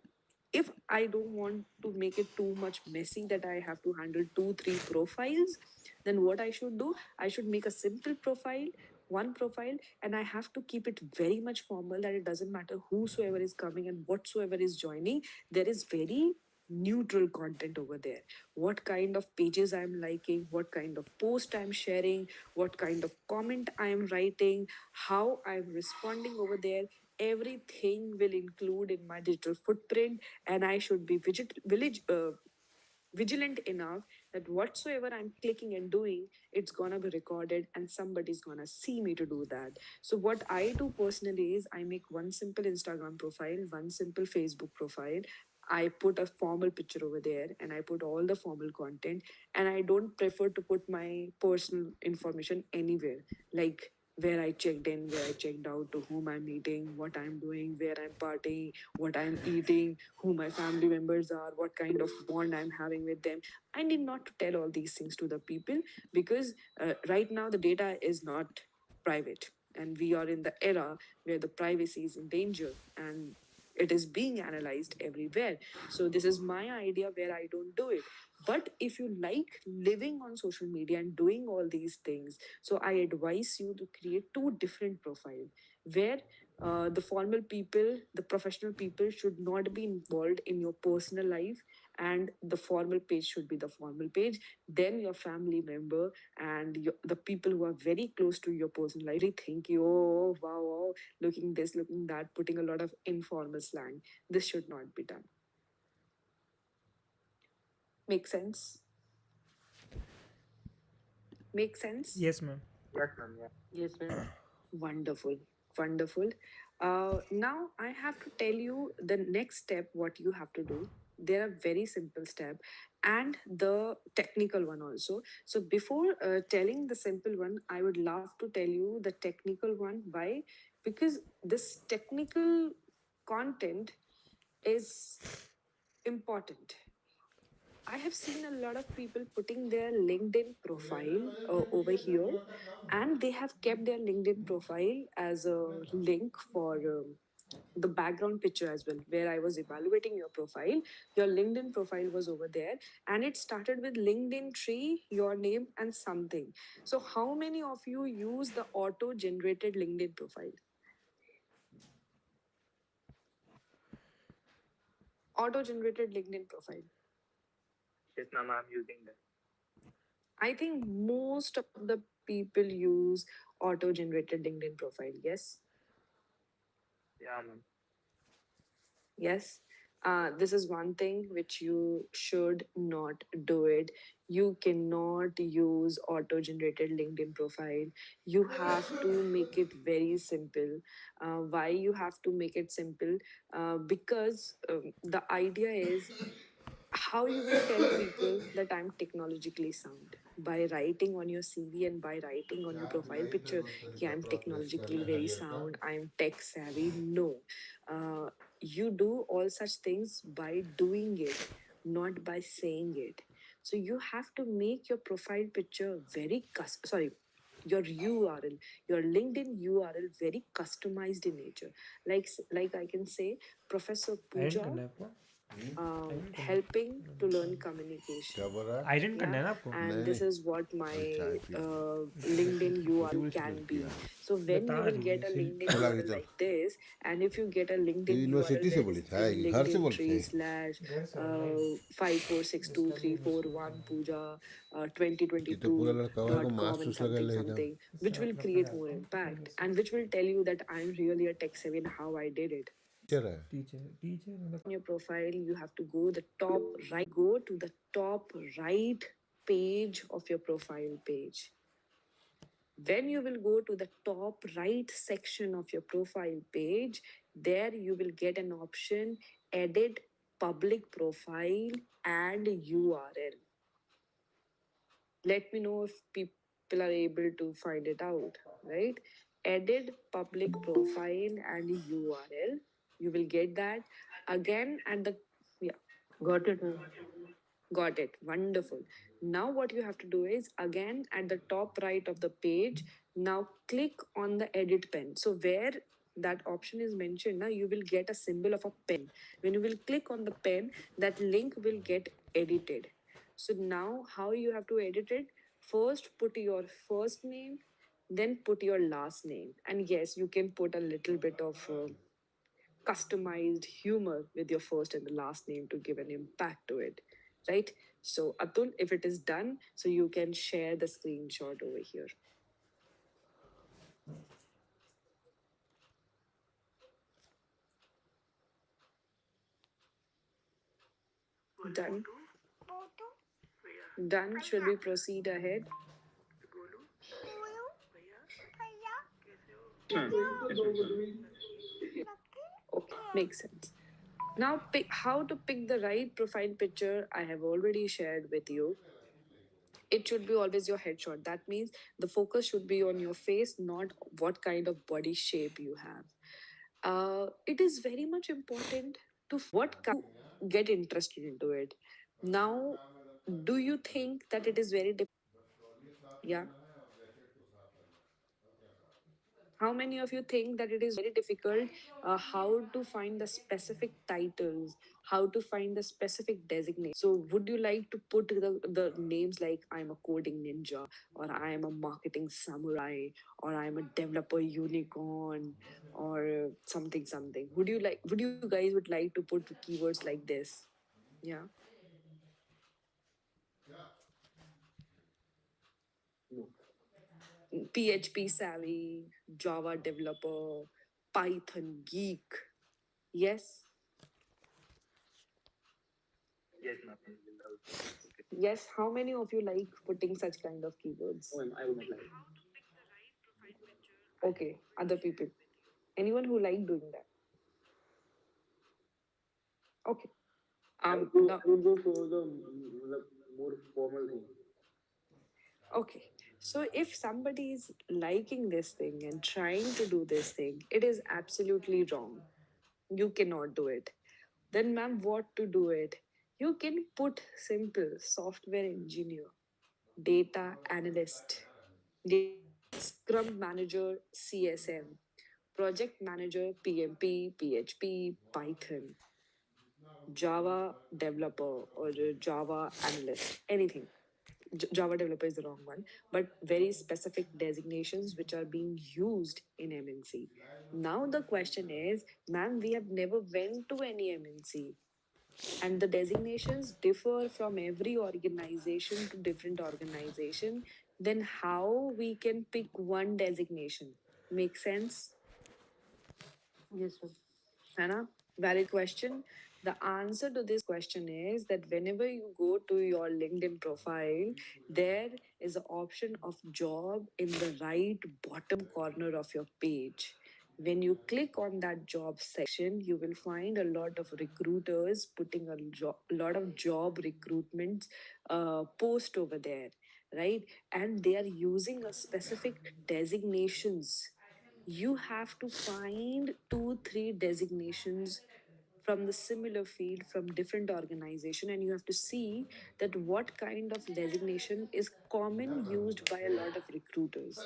if I don't want to make it too much messy that I have to handle two, three profiles, then what I should do, I should make a simple profile, one profile, and I have to keep it very much formal that it doesn't matter whosoever is coming and whatsoever is joining. There is very neutral content over there. What kind of pages I'm liking, what kind of post I'm sharing, what kind of comment I'm writing, how I'm responding over there, everything will include in my digital footprint. And I should be vigilant enough that whatsoever I'm clicking and doing, it's gonna be recorded and somebody's gonna see me to do that. So what I do personally is I make one simple Instagram profile, one simple Facebook profile. I put a formal picture over there and I put all the formal content, and I don't prefer to put my personal information anywhere, like where I checked in, where I checked out, to whom I'm meeting, what I'm doing, where I'm partying, what I'm eating, who my family members are, what kind of bond I'm having with them. I need not to tell all these things to the people because right now the data is not private, and we are in the era where the privacy is in danger and it is being analyzed everywhere. So this is my idea where I don't do it. But if you like living on social media and doing all these things, so I advise you to create two different profiles where the formal people, the professional people should not be involved in your personal life, and the formal page should be the formal page. Then your family member and the people who are very close to your personal life think you, oh wow, wow, looking this, looking that, putting a lot of informal slang. This should not be done. Make sense? Make sense? Yes, ma'am. Yes, ma'am. Yeah. Yes, ma'am. Wonderful, wonderful. Now I have to tell you the next step, what you have to do. There are very simple step and the technical one also. So before telling the simple one, I would love to tell you the technical one. Why? Because this technical content is important. I have seen a lot of people putting their LinkedIn profile over here, and they have kept their LinkedIn profile as a link for the background picture as well. Where I was evaluating your profile, your LinkedIn profile was over there, and it started with LinkedIn tree, your name, and something. So, how many of you use the auto generated LinkedIn profile? Auto generated LinkedIn profile. Yes, ma'am. I'm using that. I think most of the people use auto generated LinkedIn profile. Yes. Yeah, ma'am. Yes. This is one thing which you should not do it. You cannot use auto generated LinkedIn profile. You have to make it very simple. Why you have to make it simple? Because the idea is how you will tell people that I'm technologically sound by writing on your CV and by writing on your profile picture, yeah, I'm technologically very sound, I'm tech savvy. No, uh, you do all such things by doing it, not by saying it. So you have to make your profile picture very sorry, your URL, your LinkedIn URL very customized in nature. Like I can say, Professor I didn't Pooja connect. helping to learn communication. क्या बोल रहा है? Iron करना Yeah, है ना आपको? and नहीं this नहीं, is what my अभी चाय पी रहा हूँ। LinkedIn URL table can change be. किया है। So when बता you will रही get है a सिल LinkedIn चला URL गया। like this, and if you get a ये LinkedIn URL यूनिवर्सिटी से that बोली is था, in घर से LinkedIn बोलते tree हैं। slash घर से ऑनलाइन 546234 1 Pooja कि तो 2022 पूरा लड़का हुआ को dot com मास्क and उस लगा something ले इधर। something, which will create more impact and which will tell you that I'm really a tech savvy and how I did it. Teacher है। टीचर मतलब On your profile, you have to go to the top right page of your profile page. When you will go to the top right section of your profile page, there you will get an option edit public profile and URL. Let me know if people are able to find it out, right? Edit public profile and URL. You will get that again at the, yeah. Got it, ma'am. Got it. Wonderful. Now, what you have to do is again at the top right of the page, now click on the edit pen. So, where that option is mentioned, now you will get a symbol of a pen. When you will click on the pen, that link will get edited. So, now how you have to edit it? First, put your first name, then put your last name. And yes, you can put a little bit of customized humor with your first and the last name to give an impact to it, right? So, Atul, if it is done, so you can share the screenshot over here. Done. Done. Should we proceed ahead? Yes, ma'am. Okay, makes sense. Now, pick how to pick the right profile picture. I have already shared with you. It should be always your headshot. That means the focus should be on your face, not what kind of body shape you have. It is very much important to get interested into it. Now, do you think that it is yeah? How many of you think that it is very difficult how to find the specific titles, how to find the specific designation? So, would you like to put the names like I'm a coding ninja, or I am a marketing samurai, or I'm a developer unicorn, or something, something? Would you guys would like to put keywords like this? Yeah. PHP savvy, Java developer, Python geek. Yes. Yes, ma'am. Yes, how many of you like putting such kind of keywords? Oh, I would not like. Okay, other people. Anyone who like doing that? Okay. Now, I would go for the more formal thing. okay. So if somebody is liking this thing and trying to do this thing, it is absolutely wrong. You cannot do it. Then, ma'am, what to do it? You can put simple software engineer, data analyst, Scrum Manager, CSM, Project Manager, PMP, PHP, Python, Java developer or Java analyst, anything. Java developer is the wrong one, but very specific designations which are being used in MNC. Now the question is, ma'am, we have never went to any MNC and the designations differ from every organization to different organization, then how we can pick one designation? Make sense? Yes, ma'am. Hannah, valid question. The answer to this question is that whenever you go to your LinkedIn profile, there is an option of job in the right bottom corner of your page. When you click on that job section, you will find a lot of recruiters putting lot of job recruitment post over there, right? And they are using a specific designations. You have to find 2 3 designations from the similar field from different organization, and you have to see that what kind of designation is common used by a lot of recruiters.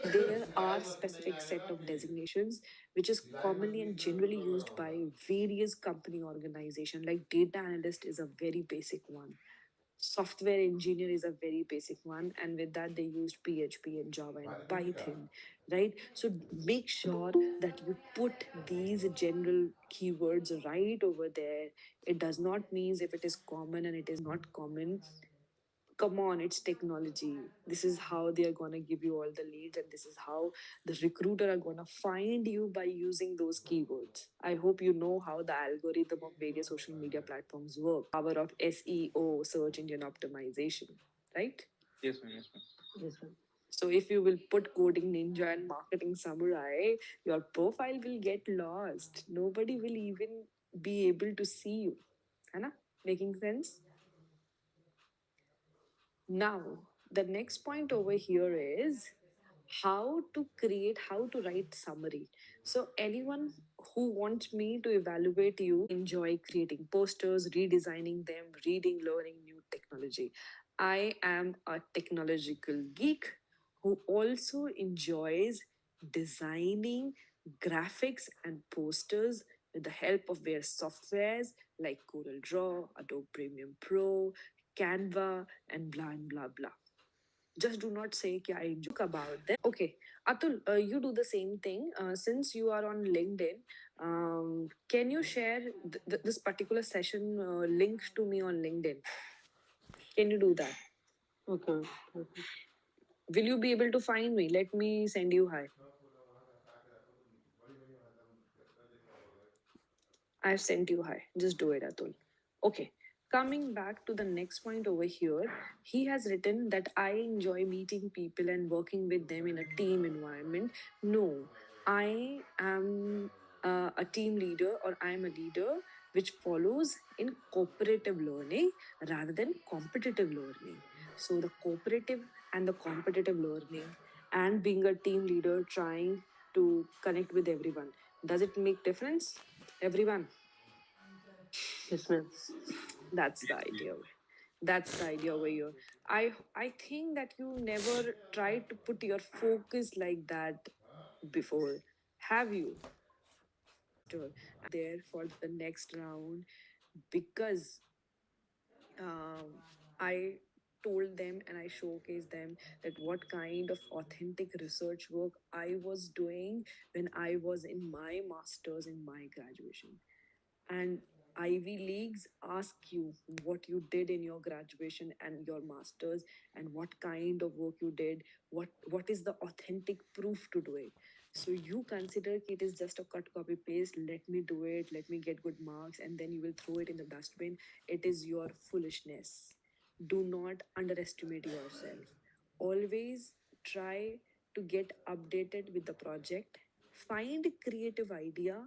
There are specific set of designations which is commonly and generally used by various company organization, like data analyst is a very basic one, software engineer is a very basic one, and with that they used PHP and Java and Python, right? So make sure that you put these general keywords right over there. It does not mean if it is common and it is not common. Come on, it's technology. This is how they are going to give you all the leads, and this is how the recruiter are going to find you by using those keywords. I hope you know how the algorithm of various social media platforms work, power of SEO, search engine optimization, right? Yes, ma'am. Yes, ma'am. Yes, ma'am. So if you will put coding ninja and marketing samurai, your profile will get lost. Nobody will even be able to see you. है ना? Making sense? Now, the next point over here is how to write summary. So anyone who wants me to evaluate you enjoy creating posters, redesigning them, reading, learning new technology. I am a technological geek who also enjoys designing graphics and posters with the help of various softwares like Corel Draw, Adobe Premium Pro, Canva, and blah and blah blah. Just do not say कि I enjoy about them. Okay, Atul, you do the same thing. Since you are on LinkedIn, can you share this particular session link to me on LinkedIn? Can you do that? Okay, ma'am. Okay. Will you be able to find me? Let me send you hi. I've sent you hi. Just do it, Atul. Okay. Coming back to the next point over here, he has written that I enjoy meeting people and working with them in a team environment. No, I am a team leader, or I am a leader which follows in cooperative learning rather than competitive learning. So the cooperative and the competitive learning and being a team leader trying to connect with everyone. Does it make difference? Everyone. Yes, ma'am. That's the idea. That's the idea over here. I think that you never tried to put your focus like that before. Have you? There for the next round because I told them and I showcased them that what kind of authentic research work I was doing when I was in my master's in my graduation. And Ivy Leagues ask you what you did in your graduation and your masters, and what kind of work you did, what is the authentic proof to do it. So you consider it is just a cut copy paste, let me do it, let me get good marks, and then you will throw it in the dustbin. It is your foolishness. Do not underestimate yourself. Always try to get updated with the project. Find a creative idea,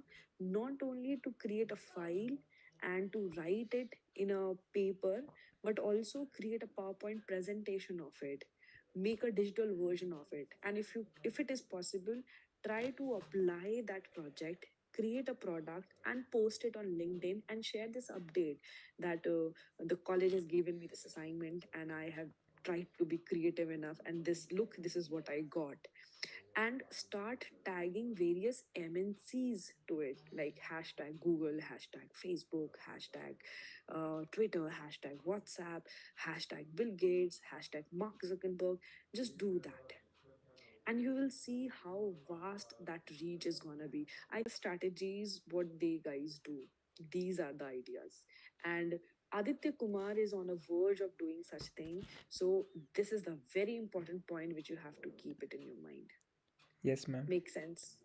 not only to create a file and to write it in a paper, but also create a PowerPoint presentation of it. Make a digital version of it. And if it is possible, try to apply that project, create a product and post it on LinkedIn and share this update that the college has given me this assignment and I have tried to be creative enough, and this is what I got. And start tagging various MNCs to it, like hashtag Google, hashtag Facebook, hashtag Twitter, hashtag WhatsApp, hashtag Bill Gates, hashtag Mark Zuckerberg. Just do that and you will see how vast that reach is gonna be. I strategies, what they guys do. These are the ideas. And Aditya Kumar is on a verge of doing such thing. So this is the very important point which you have to keep it in your mind. Yes, ma'am. Make sense?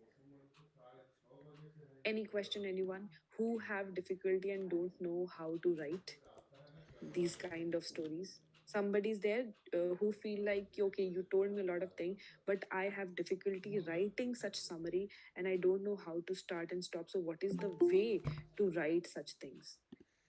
Any question, anyone who have difficulty and don't know how to write these kind of stories? Somebody's there who feel like, okay, you told me a lot of things, but I have difficulty writing such summary and I don't know how to start and stop. So what is the way to write such things?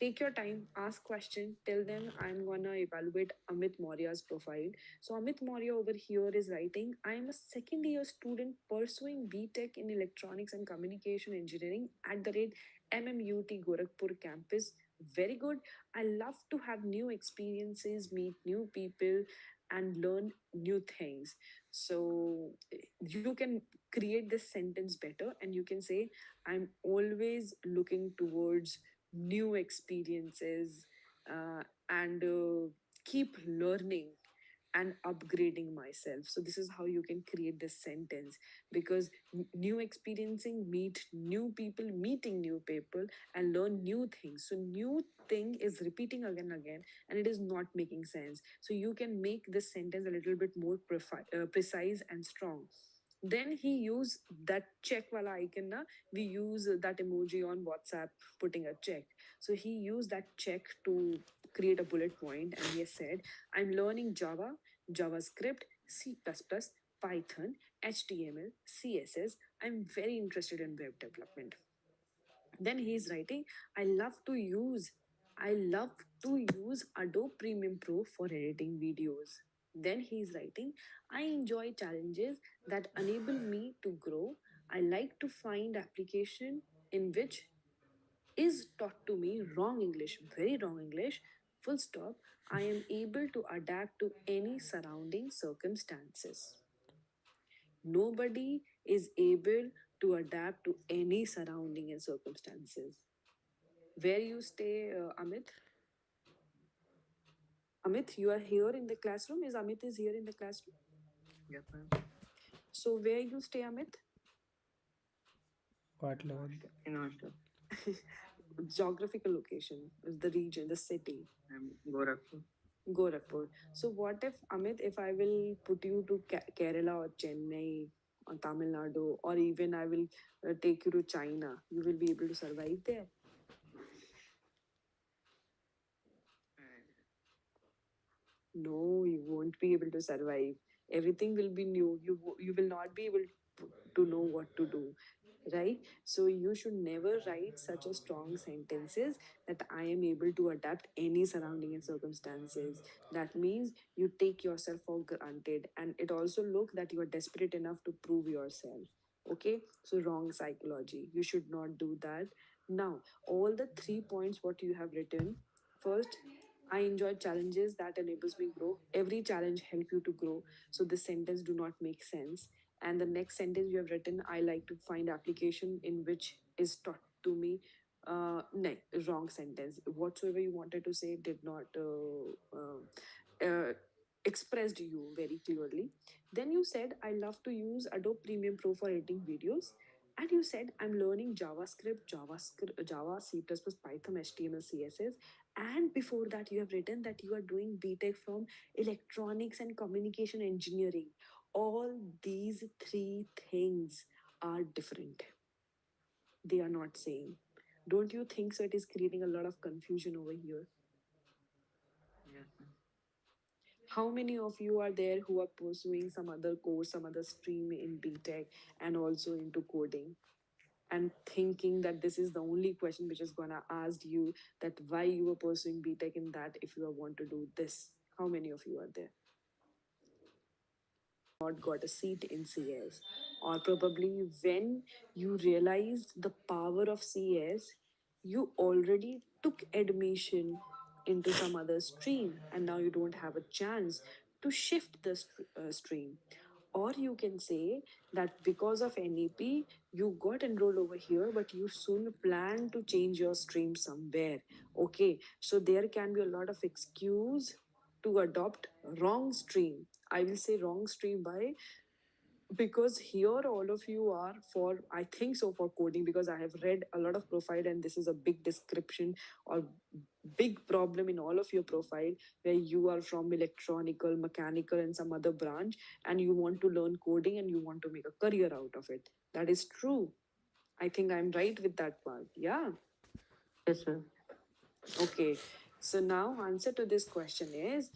Take your time, ask question, tell them I'm gonna evaluate Amit Maurya's profile. So Amit Maurya over here is writing, I am a second year student pursuing BTech in electronics and communication engineering at the rate MMUT Gorakhpur campus, very good. I love to have new experiences, meet new people, and learn new things. So you can create this sentence better and you can say, I'm always looking towards new experiences and keep learning and upgrading myself. So this is how you can create this sentence, because new experiencing, meet new people, meeting new people, and learn new things. So new thing is repeating again and again, and it is not making sense. So you can make this sentence a little bit more precise and strong. Then he used that check wala icon na, we use that emoji on WhatsApp putting a check. So he used that check to create a bullet point, and he has said, I'm learning Java, JavaScript, C++, Python, HTML, CSS. I'm very interested in web development. Then he's writing, I love to use Adobe Premium Pro for editing videos. Then he's writing, I enjoy challenges that enable me to grow. I like to find application in which is taught to me wrong English, very wrong English, full stop. I am able to adapt to any surrounding circumstances. Nobody is able to adapt to any surrounding and circumstances. Where you stay, Amit? Amit, you are here in the classroom. Is Amit is here in the classroom? Yes, ma'am. So where you stay, Amit? What level? In hostel. Geographical location is the region, the city. I'm Gorakhpur. Gorakhpur. So what if, Amit, if I will put you to Kerala or Chennai or Tamil Nadu, or even I will take you to China, you will be able to survive there? No, you won't be able to survive. Everything will be new. You will not be able to know what to do, right? So you should never write such a strong sentences that I am able to adapt any surrounding and circumstances. That means you take yourself for granted, and it also look that you are desperate enough to prove yourself. Okay, so wrong psychology. You should not do that. Now, all the 3 points what you have written. First, I enjoy challenges that enables me grow. Every challenge help you to grow. So this sentence do not make sense. And the next sentence you have written, I like to find application in which is taught to me. No, wrong sentence. Whatsoever you wanted to say did not expressed you very clearly. Then you said, I love to use Adobe Premium Pro for editing videos. And you said, I'm learning JavaScript, Java, C++, Python, HTML, CSS. And before that, you have written that you are doing BTech from electronics and communication engineering. All these three things are different. They are not same. Don't you think so? It is creating a lot of confusion over here. Yes, ma'am. How many of you are there who are pursuing some other course, some other stream in BTech and also into coding? And thinking that this is the only question which is gonna ask you that why you were pursuing BTech in that if you want to do this. How many of you are there? Not got a seat in CS, or probably when you realized the power of CS, you already took admission into some other stream and now you don't have a chance to shift the stream. Or you can say that because of NEP, you got enrolled over here, but you soon plan to change your stream somewhere. Okay, so there can be a lot of excuse to adopt wrong stream. I will say wrong stream by, because here all of you are for, I think so, for coding, because I have read a lot of profile and this is a big description or big problem in all of your profile where you are from electronical, mechanical and some other branch, and you want to learn coding and you want to make a career out of it. That is true. I think I'm right with that part. Yeah. Yes, ma'am. Okay, so now answer to this question is,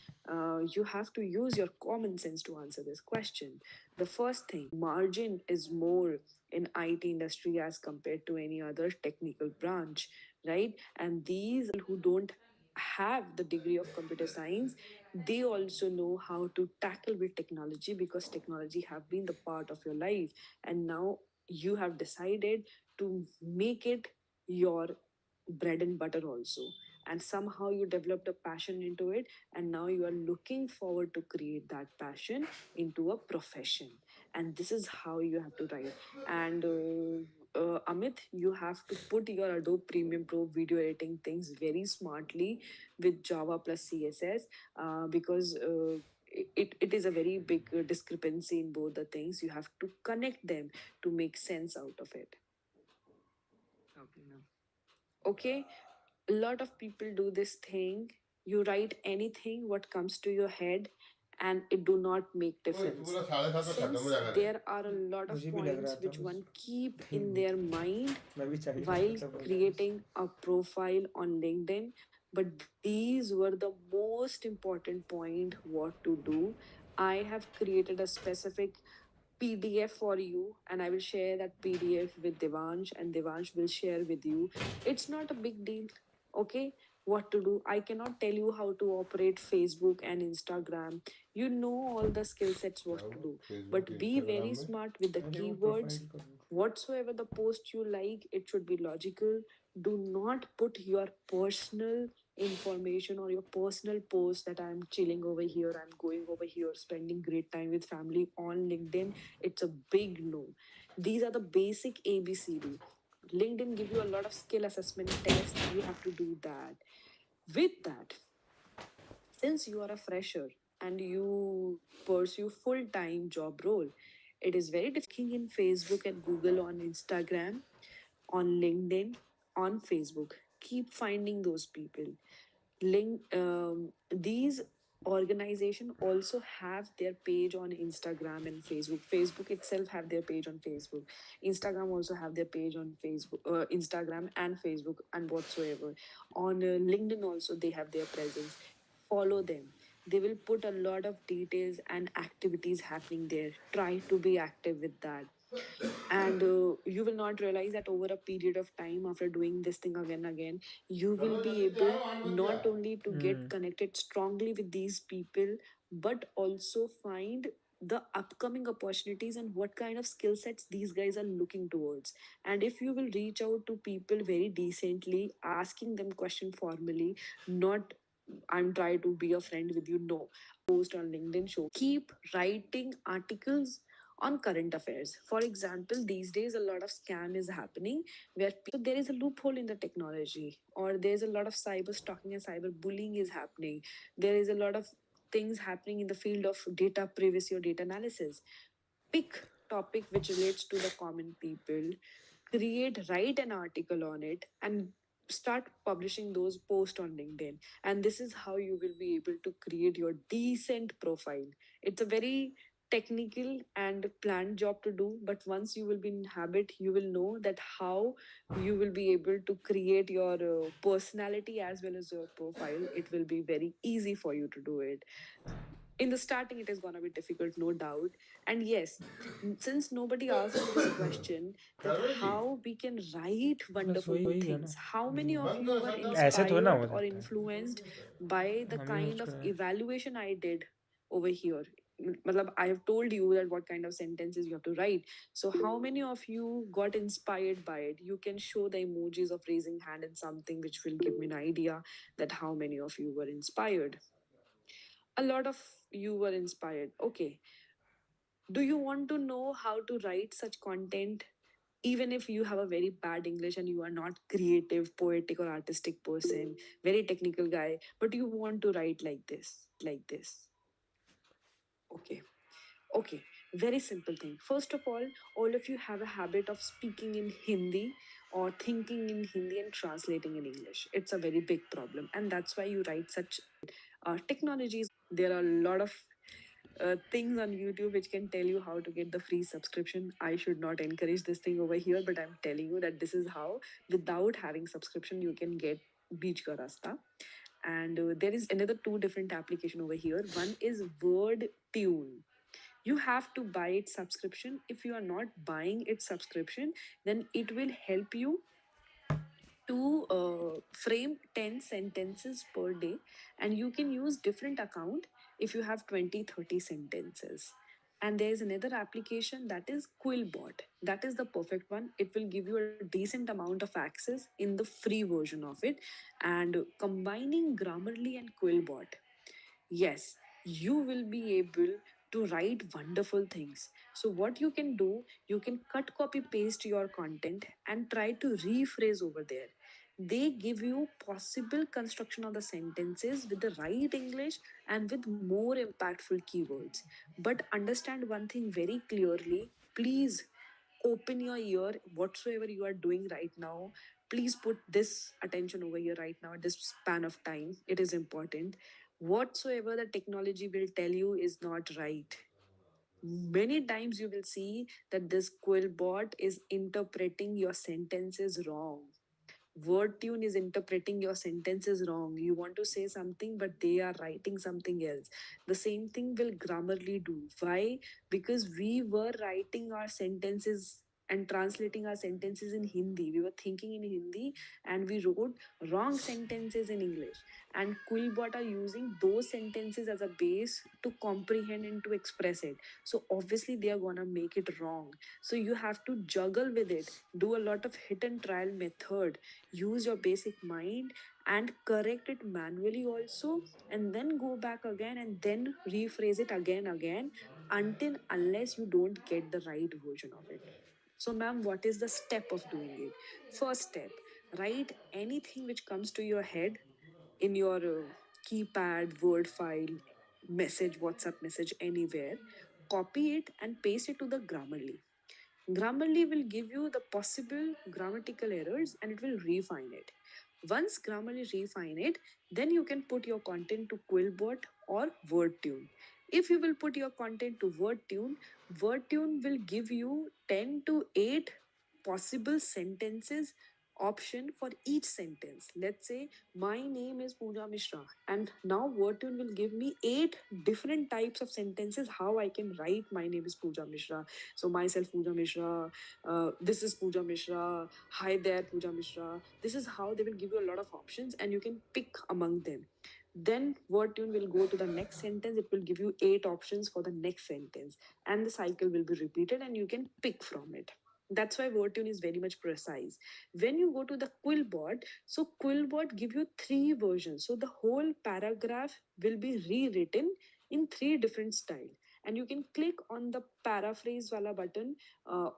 you have to use your common sense to answer this question. The first thing, margin is more in IT industry as compared to any other technical branch, right? And these who don't have the degree of computer science, they also know how to tackle with technology because technology have been the part of your life, and now you have decided to make it your bread and butter also, and somehow you developed a passion into it, and now you are looking forward to create that passion into a profession. And this is how you have to write. And Amit, you have to put your Adobe Premium Pro video editing things very smartly with Java plus CSS, because it is a very big discrepancy in both the things. You have to connect them to make sense out of it. Okay, a lot of people do this thing. You write anything what comes to your head, and it do not make difference. Since there are a lot of मुझे भी लग रहा points था which one keep कहीं in their mind मैं भी चाय while था बोल रहा creating a profile on LinkedIn, but these were the most important point what to do. I have created a specific PDF for you, and I will share that PDF with Devansh, and Devansh will share with you. It's not a big deal, okay? What to do? I cannot tell you how to operate Facebook and Instagram. You know all the skill sets what to do, but be very smart with the अरे वो keywords. Profile करो Whatsoever the post you like, it should be logical. Do not put your personal information or your personal post that I'm chilling over here, I'm going over here, spending great time with family on LinkedIn. It's a big no. These are the basic ABCD. LinkedIn give you a lot of skill assessment tests. You have to do that. With that, since you are a fresher and you pursue full-time job role, it is very difficult in Facebook and Google, on Instagram, on LinkedIn, on Facebook. Keep finding those people. These organization also have their page on Instagram and Facebook. Facebook itself have their page on Facebook. Instagram also have their page on Facebook, Instagram and Facebook and whatsoever. On LinkedIn also they have their presence. Follow them. They will put a lot of details and activities happening there. Try to be active with that. And you will not realize that over a period of time, after doing this thing again and again, you will be able not only to get connected strongly with these people, but also find the upcoming opportunities and what kind of skill sets these guys are looking towards. And if you will reach out to people very decently, asking them question formally, not I'm trying to be a friend with you, no, post on LinkedIn, show, keep writing articles on current affairs. For example, these days a lot of scam is happening where there is a loophole in the technology, or there's a lot of cyber stalking and cyber bullying is happening. There is a lot of things happening in the field of data privacy or data analysis. Pick topic which relates to the common people, write an article on it, and start publishing those posts on LinkedIn. And this is how you will be able to create your decent profile. It's a very technical and planned job to do, but once you will be in habit, you will know that how you will be able to create your personality as well as your profile. It will be very easy for you to do it. In the starting it is going to be difficult, no doubt. And yes, since nobody asked me this question, that how we can write बस wonderful वही है ना things, how many of you were ऐसे थोड़ा ना inspired हो or सकता influenced by the है हम ही kind सोच of रहे हैं evaluation I did over here? Matlab, I have told you that what kind of sentences you have to write. So how many of you got inspired by it? You can show the emojis of raising hand and something which will give me an idea that how many of you were inspired. A lot of you were inspired. Okay. Do you want to know how to write such content? Even if you have a very bad English and you are not creative, poetic, or artistic person, very technical guy, but you want to write like this. Okay. Okay, very simple thing. First of all of you have a habit of speaking in Hindi or thinking in Hindi and translating in English. It's a very big problem, and that's why you write such technologies. There are a lot of things on YouTube which can tell you how to get the free subscription. I should not encourage this thing over here, but I'm telling you that this is how, without having subscription, you can get Beach Ka Rasta. And there is another two different application over here. One is Word Tune. You have to buy its subscription. If you are not buying its subscription, then it will help you to frame 10 sentences per day, and you can use different account if you have 20, 30 sentences. And there is another application that is Quillbot. That is the perfect one. It will give you a decent amount of access in the free version of it. And combining Grammarly and Quillbot, yes, you will be able to write wonderful things. So what you can do, you can cut, copy, paste your content and try to rephrase over there. They give you possible construction of the sentences with the right English and with more impactful keywords. But understand one thing very clearly. Please open your ear whatsoever you are doing right now. Please put this attention over here right now at this span of time. It is important. Whatsoever the technology will tell you is not right. Many times you will see that this quill bot is interpreting your sentences wrong. Word tune is interpreting your sentences wrong. You want to say something, but they are writing something else. The same thing will Grammarly do. Why? Because we were writing our sentences and translating our sentences in Hindi. We were thinking in Hindi and we wrote wrong sentences in English. And Quillbot are using those sentences as a base to comprehend and to express it. So obviously they are gonna make it wrong. So you have to juggle with it, do a lot of hit and trial method, use your basic mind and correct it manually also, and then go back again and then rephrase it again until unless you don't get the right version of it. So ma'am, what is the step of doing it? First step, write anything which comes to your head in your keypad, word file, message, WhatsApp message, anywhere. Copy it and paste it to the Grammarly. Grammarly will give you the possible grammatical errors and it will refine it. Once Grammarly refine it, then you can put your content to Quillbot or WordTune. If you will put your content to WordTune, WordTune will give you 10 to 8 possible sentences option for each sentence. Let's say my name is Pooja Mishra, and now WordTune will give me 8 different types of sentences how I can write my name is Pooja Mishra. So myself Pooja Mishra, this is Pooja Mishra, hi there Pooja Mishra. This is how they will give you a lot of options and you can pick among them. Then WordTune will go to the next sentence. It will give you 8 options for the next sentence, and the cycle will be repeated and you can pick from it. That's why WordTune is very much precise. When you go to the Quillbot, so Quillbot give you 3 versions. So the whole paragraph will be rewritten in 3 different style, and you can click on the paraphrase wala button uh,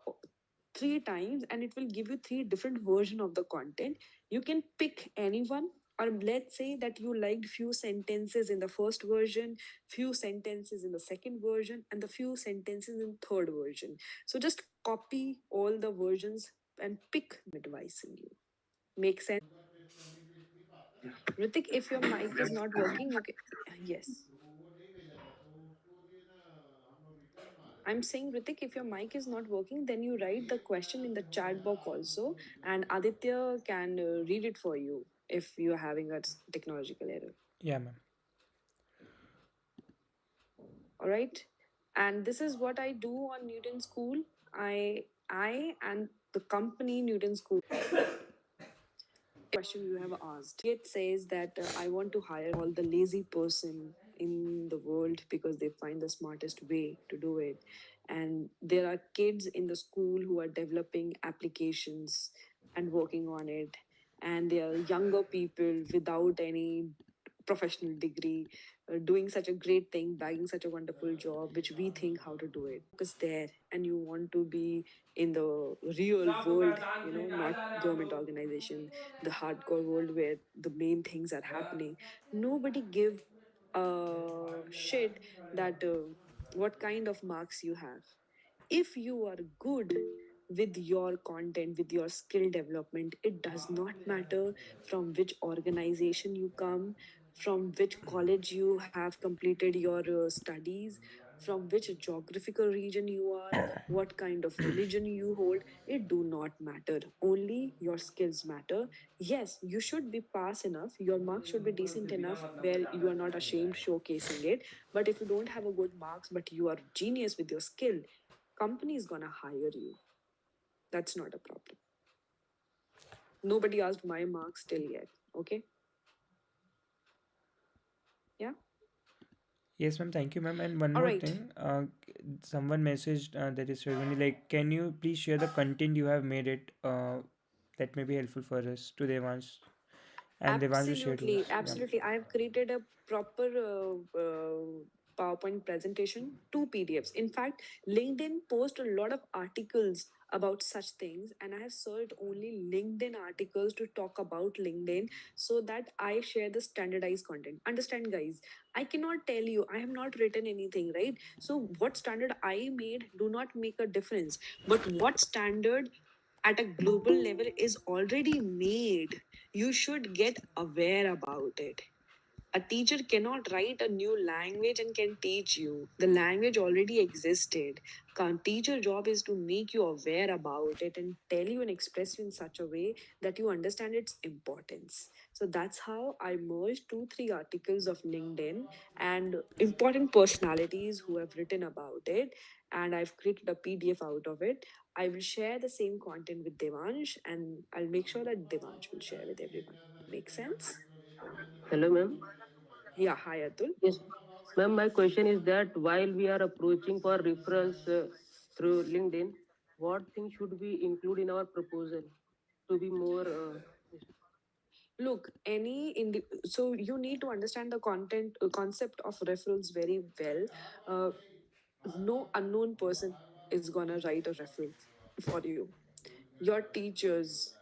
3 times and it will give you 3 different version of the content. You can pick anyone, or let's say that you liked few sentences in the first version, few sentences in the second version, and the few sentences in third version. So just copy all the versions and pick them. I'm advising you. Make sense? Ritik, if your mic is not working, you can. Yes. I'm saying, Ritik, if your mic is not working, then you write the question in the chat box also, and Aditya can read it for you if you're having a technological error. Yeah, ma'am. All right. And this is what I do on Newton School. I and the company Newton School. Question you have asked. It says that I want to hire all the lazy person in the world because they find the smartest way to do it. And there are kids in the school who are developing applications and working on it. And there are younger people without any professional degree doing such a great thing, bagging such a wonderful job, which we think how to do it. Focus there, and you want to be in the real world, not government organization, the hardcore world where the main things are happening. Nobody give a shit that what kind of marks you have. If you are good with your content, with your skill development, it does not matter from which organization you come, from which college you have completed your studies, from which geographical region you are, what kind of religion you hold. It do not matter. Only your skills matter. Yes, you should be pass enough. Your marks should be decent enough where you are not ashamed showcasing it. But if you don't have a good marks, but you are genius with your skill, company is gonna hire you. That's not a problem. Nobody asked my marks till yet. Okay. Yeah. Yes, ma'am. Thank you, ma'am. And one All more right. thing, someone messaged that is Sharwani, like, can you please share the content you have made it? That may be helpful for us to Devansh, and Devansh will share to Absolutely, us. Yeah. absolutely. I have created a proper PowerPoint presentation, two PDFs. In fact, LinkedIn post a lot of articles about such things, and I have searched only LinkedIn articles to talk about LinkedIn so that I share the standardized content. Understand, guys? I cannot tell you, I have not written anything, right? So, what standard I made do not make a difference. But what standard at a global level is already made, you should get aware about it. A teacher cannot write a new language and can teach you. The language already existed. Teacher job is to make you aware about it and tell you and express you in such a way that you understand its importance. So that's how I merged two, three articles of LinkedIn and important personalities who have written about it. And I've created a PDF out of it. I will share the same content with Devansh and I'll make sure that Devansh will share with everyone. Make sense? Hello, ma'am. Yeah, hi Atul. Yes, ma'am. My question is that while we are approaching for referrals through LinkedIn, what things should we include in our proposal to be more? Look, so you need to understand the content concept of referrals very well. Uh, no unknown person is gonna write a referral for you. Your teachers,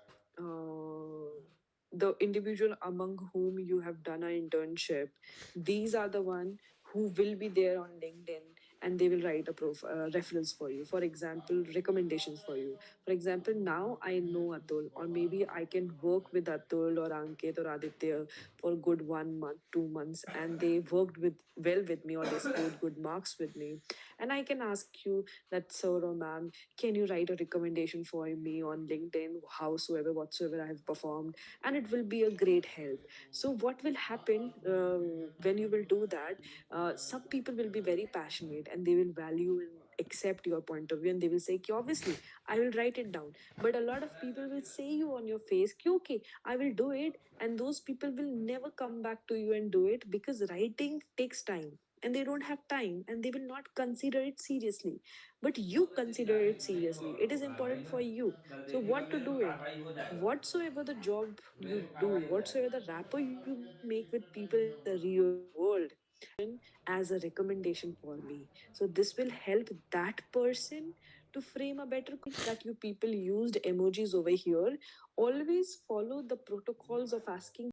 the individual among whom you have done an internship, these are the one who will be there on LinkedIn and they will write a reference for you. For example, recommendations for you. For example, now I know Atul, or maybe I can work with Atul or Ankit or Aditya for a good 1 month, 2 months, and they worked with well with me or they scored good marks with me. And I can ask you that, sir or ma'am, can you write a recommendation for me on LinkedIn, howsoever, whatsoever I have performed, and it will be a great help. So, what will happen when you will do that? Some people will be very passionate and they will value and accept your point of view, and they will say, "Ki, obviously, I will write it down." But a lot of people will say you on your face, "Ki, okay, I will do it," and those people will never come back to you and do it because writing takes time and they don't have time and they will not consider it seriously, but you consider it seriously. It is important for you. So what to do it, whatsoever the job you do, whatsoever the rapport you make with people in the real world, as a recommendation for me. So this will help that person to frame a better that you people used emojis over here. Always follow the protocols of asking